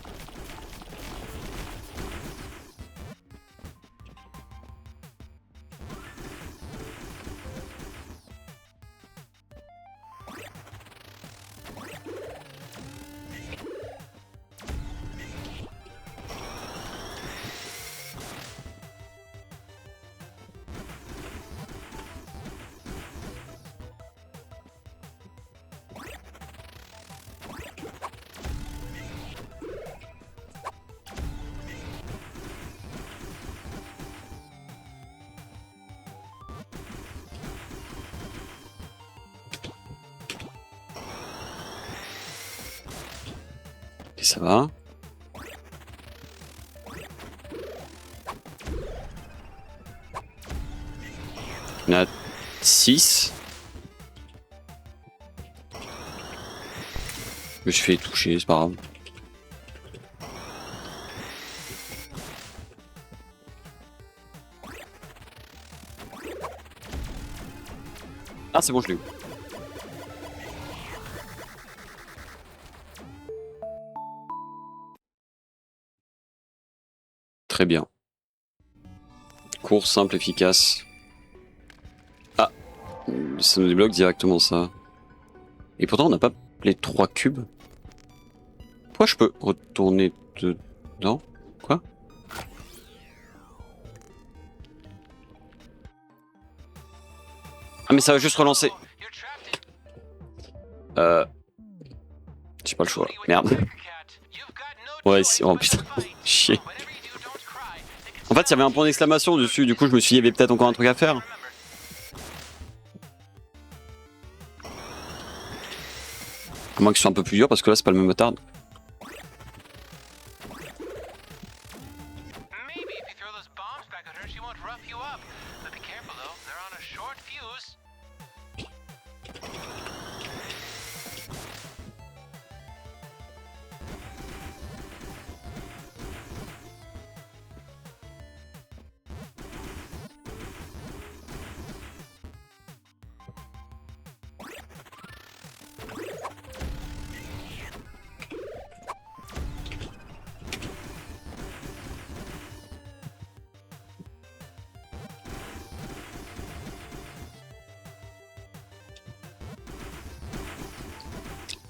Et ça va. Il y en a 6. Je me suis fait toucher, c'est pas grave. Ah c'est bon, je l'ai eu. Très bien. Course simple, efficace. Ah, ça nous débloque directement ça. Et pourtant on n'a pas les 3 cubes. Pourquoi je peux retourner dedans? Quoi? Ah mais ça va juste relancer. You're trapped in J'ai pas le choix. Merde. You've got no Ouais, choice oh but putain. to fight. Chier. Whatever you do, don't cry. They can En fait, il y avait un point d'exclamation dessus, du coup je me suis dit il y avait peut-être encore un truc à faire. remember. À moins que ce soit un peu plus dur parce que là c'est pas le même motard. Maybe if you throw those bombs back at her, she won't rough you up. But be careful though, they're on a short fuse.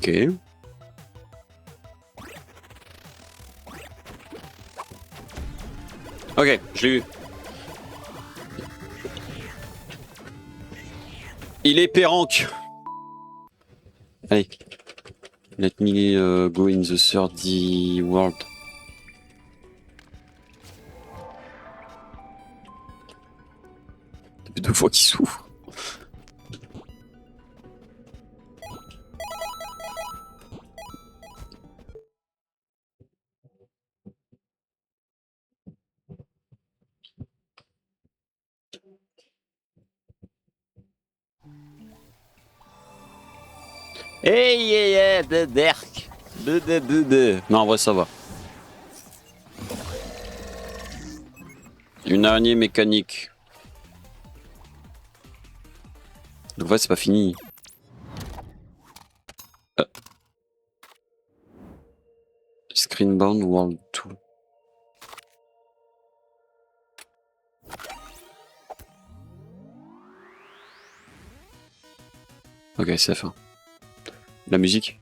Ok. Ok, je l'ai eu. Il est péranque. Allez. Let me go in the 3D world. Depuis 2 fois qu'il s'ouvre. Hey, yeah, yeah, de derk. De. Non, en vrai, ça va. Une araignée mécanique. Donc, en fait, c'est pas fini. Screenbound World 2. Ok, c'est la fin. La musique.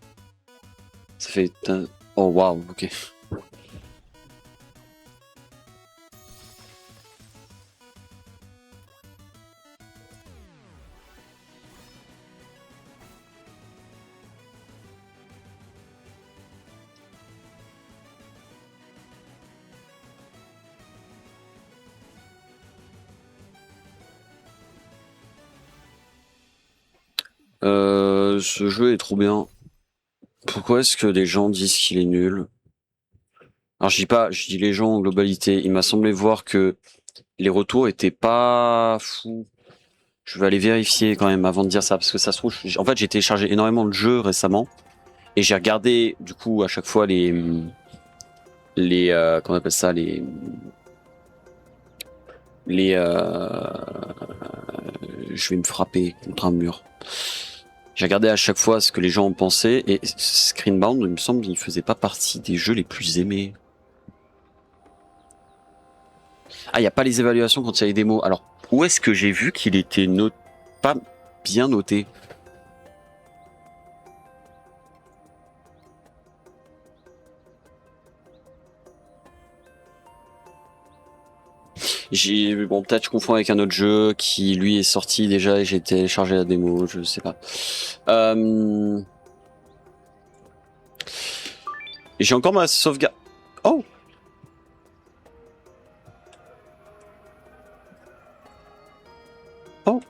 Ça fait... Oh, waouh, ok. Ce jeu est trop bien. Pourquoi est-ce que des gens disent qu'il est nul? Alors je dis les gens en globalité. Il m'a semblé voir que les retours étaient pas fous. Je vais aller vérifier quand même avant de dire ça parce que ça se trouve. En fait, j'ai téléchargé énormément de jeux récemment et j'ai regardé du coup à chaque fois les comment on appelle ça les je vais me frapper contre un mur. J'ai regardé à chaque fois ce que les gens en pensaient et Screenbound, il me semble, il faisait pas partie des jeux les plus aimés. Ah, il n'y a pas les évaluations quand il y a les démos. Alors, où est-ce que j'ai vu qu'il était pas bien noté? Bon, peut-être je confonds avec un autre jeu qui lui est sorti déjà et j'ai téléchargé la démo, je sais pas. J'ai encore ma sauvegarde. Oh! Oh!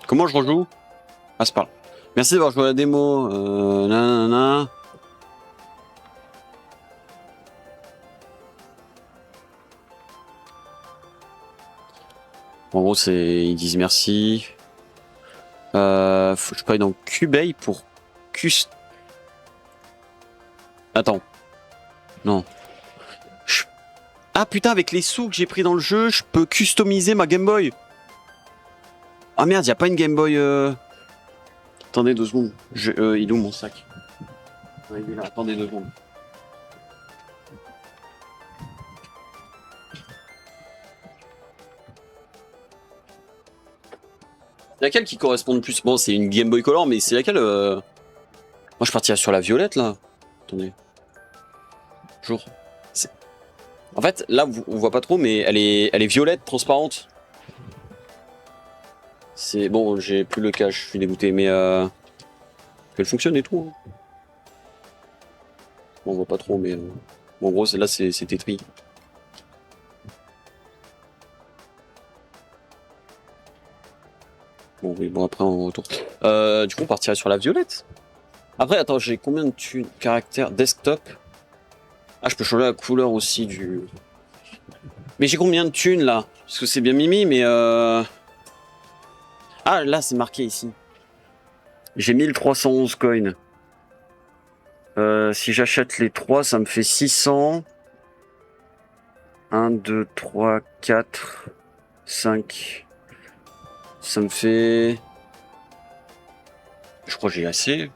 Comment je rejoue? Ah, c'est pas là. Merci d'avoir joué à la démo. Nanana. En gros, ils disent merci. Faut que je paye dans Cubase pour Attends. Non. Ah putain, avec les sous que j'ai pris dans le jeu, je peux customiser ma Game Boy. Ah merde, y a pas une Game Boy. Attendez 2 secondes. Il est où mon sac? Ouais, il est là. Attendez 2 secondes. Laquelle qui correspond le plus? Bon, c'est une Game Boy Color, mais c'est laquelle Moi, je partirais sur la violette, là. Attendez. Jour. En fait, là, on voit pas trop, mais elle est violette, transparente. C'est bon, j'ai plus le cache, je suis dégoûté, mais elle fonctionne et tout. Hein. Bon, on voit pas trop, mais bon, en gros, là, c'est Tetris. Bon, oui, bon, après, on retourne. Du coup, on partirait sur la violette. Après, attends, j'ai combien de caractères desktop? Ah, je peux changer la couleur aussi du. Mais j'ai combien de thunes là? Parce que c'est bien Mimi, mais ah, là, c'est marqué ici. J'ai 1311 coins. Si j'achète les 3, ça me fait 600. 1, 2, 3, 4, 5. Ça me fait. Je crois que j'ai assez.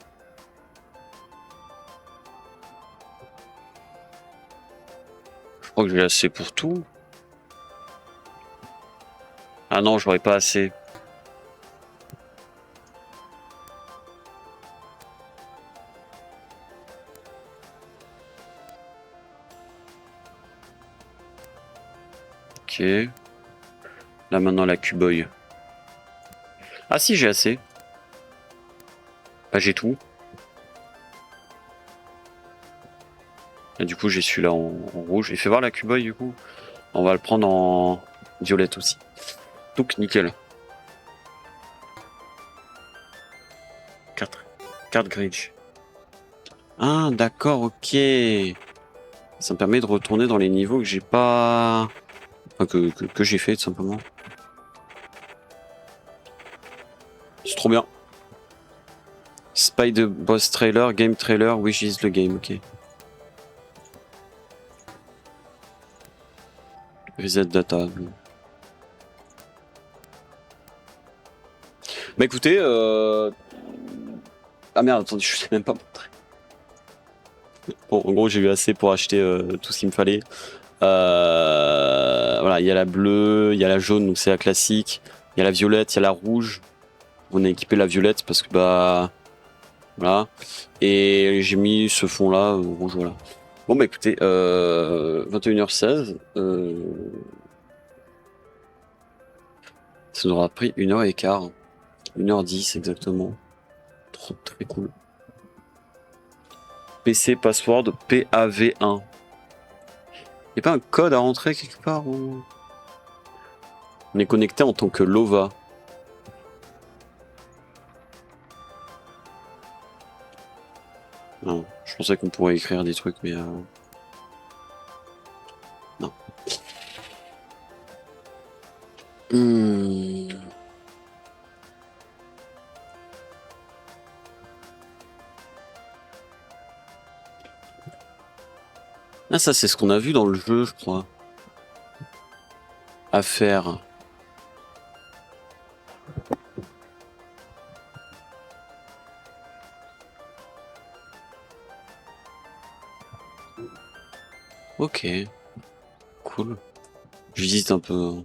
Je crois que j'ai assez pour tout. Ah non, j'aurais pas assez. Ok. Là maintenant la Cuboy. Ah si, j'ai assez. Bah j'ai tout. Et du coup j'ai celui-là en rouge. Et fais voir la Cuboy du coup. On va le prendre en violette aussi. Donc nickel. 4 Grinch. Ah d'accord, ok. Ça me permet de retourner dans les niveaux que j'ai pas... Enfin, que j'ai fait tout simplement. C'est trop bien. Spy the Boss trailer, game trailer, which is the game, ok. Reset data. Bah écoutez, ah merde, attendez, je sais même pas montrer. Bon, en gros, j'ai eu assez pour acheter tout ce qu'il me fallait. Voilà, il y a la bleue, il y a la jaune, donc c'est la classique. Il y a la violette, il y a la rouge. On a équipé la violette parce que bah... Voilà. Et j'ai mis ce fond là, rouge, voilà. Bon bah écoutez, 21h16. Ça nous aura pris 1h15. 1h10 exactement. Trop très cool. PC password PAV1. Y'a pas un code à rentrer quelque part ou... On est connecté en tant que Lova. Non, je pensais qu'on pourrait écrire des trucs, mais non. Ah, ça, c'est ce qu'on a vu dans le jeu, je crois. À faire. Ok. Cool. Je visite un peu.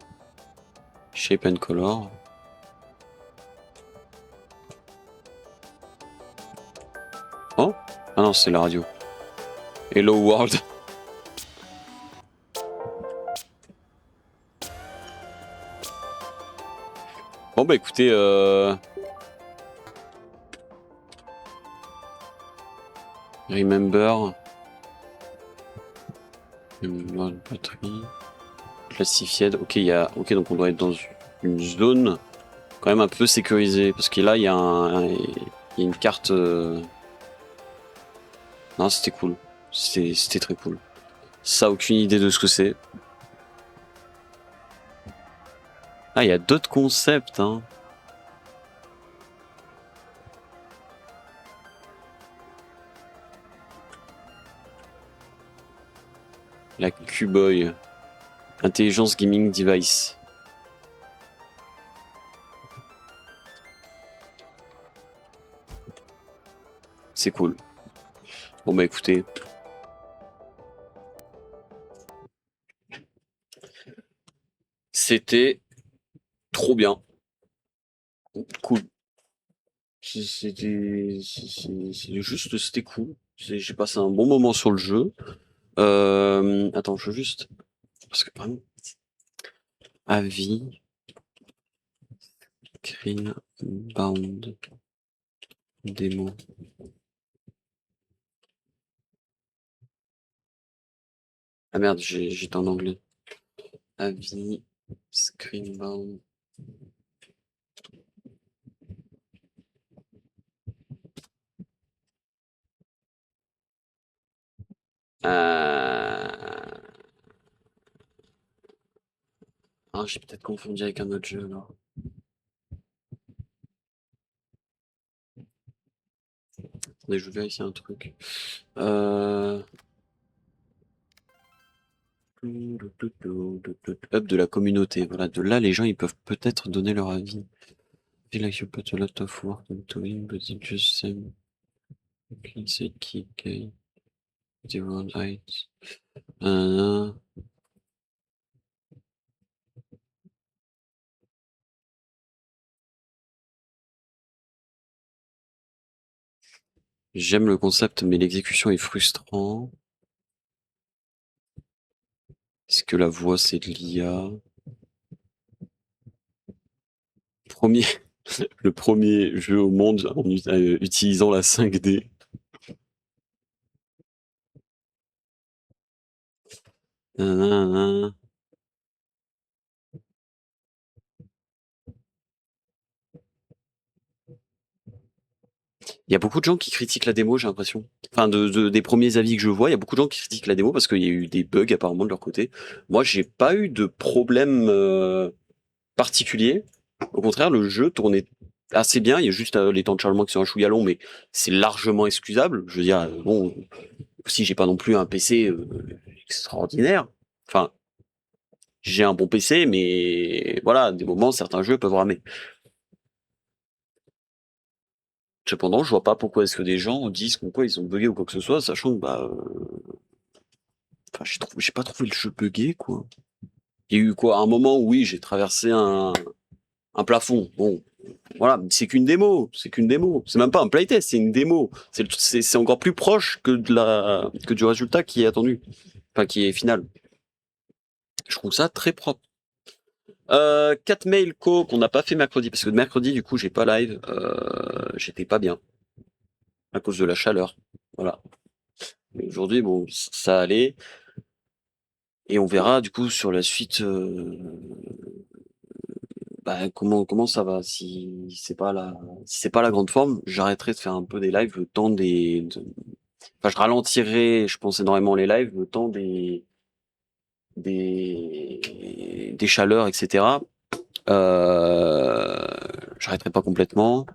Shape and Color. Oh? Ah non, c'est la radio. Hello World. Bon bah écoutez, Remember. Batterie. Classified. Ok, ok, donc on doit être dans une zone quand même un peu sécurisée. Parce que là, il y a une carte. Non, c'était cool. C'était très cool. Ça, aucune idée de ce que c'est. Ah, il y a d'autres concepts, hein. La Cuboy. Intelligence Gaming Device. C'est cool. Bon bah écoutez. C'était trop bien. Cool. C'était cool. J'ai passé un bon moment sur le jeu. Attends, je veux juste... Parce que vraiment... Avis... Screenbound... Démo... Ah merde, j'étais en anglais. Avis... Screenbound... Ah, j'ai peut-être confondu avec un autre jeu, alors. Attendez, je vais vérifier un truc. Hub de la communauté. Voilà, de là, les gens, ils peuvent peut-être donner leur avis. Feel like you put a lot of work into it, but it just seems say kick the round height. J'aime le concept, mais l'exécution est frustrant. Est-ce que la voix, c'est de l'IA? Le premier jeu au monde en utilisant la 5D. Nanana. Il y a beaucoup de gens qui critiquent la démo, j'ai l'impression. Enfin, des premiers avis que je vois, il y a beaucoup de gens qui critiquent la démo parce qu'il y a eu des bugs apparemment de leur côté. Moi, j'ai pas eu de problème particulier. Au contraire, le jeu tournait assez bien. Il y a juste les temps de chargement qui sont un chouïa longs, mais c'est largement excusable. Je veux dire, bon, si j'ai pas non plus un PC extraordinaire. Enfin, j'ai un bon PC, mais voilà, des moments, certains jeux peuvent ramer. Cependant, je vois pas pourquoi est-ce que des gens disent quoi ils ont bugué ou quoi que ce soit, sachant que enfin, j'ai pas trouvé le jeu bugué, quoi. Il y a eu quoi, un moment où oui, j'ai traversé un plafond. Bon, voilà, c'est qu'une démo, c'est qu'une démo. C'est même pas un playtest, c'est une démo. C'est encore plus proche que du résultat qui est attendu, enfin qui est final. Je trouve ça très propre. 4 mails qu'on n'a pas fait mercredi, parce que mercredi, du coup, j'ai pas live. J'étais pas bien à cause de la chaleur. Voilà. Mais aujourd'hui, bon, ça allait. Et on verra du coup sur la suite comment ça va. Si c'est pas la grande forme, j'arrêterai de faire un peu des lives le temps enfin, je ralentirai, je pense énormément les lives le temps des chaleurs, etc. J'arrêterai pas complètement,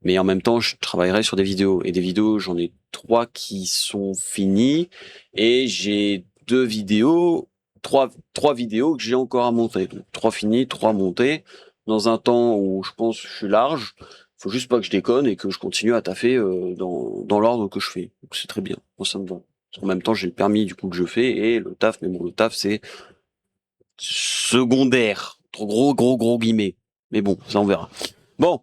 mais en même temps, je travaillerai sur des vidéos. Et des vidéos, j'en ai 3 qui sont finies et j'ai 2 vidéos. Trois vidéos que j'ai encore à monter. Donc, 3 finies, 3 montées. Dans un temps où je pense que je suis large. Faut juste pas que je déconne et que je continue à taffer dans l'ordre que je fais. Donc c'est très bien. Moi, ça me va. En même temps, j'ai le permis du coup que je fais et le taf. Mais bon, le taf, c'est secondaire. Trop gros guillemets. Mais bon, ça on verra. Bon.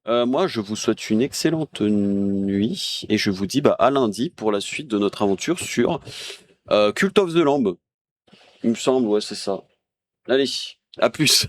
Moi, je vous souhaite une excellente nuit et je vous dis à lundi pour la suite de notre aventure sur Cult of the Lamb. Il me semble, ouais, c'est ça. Allez, à plus.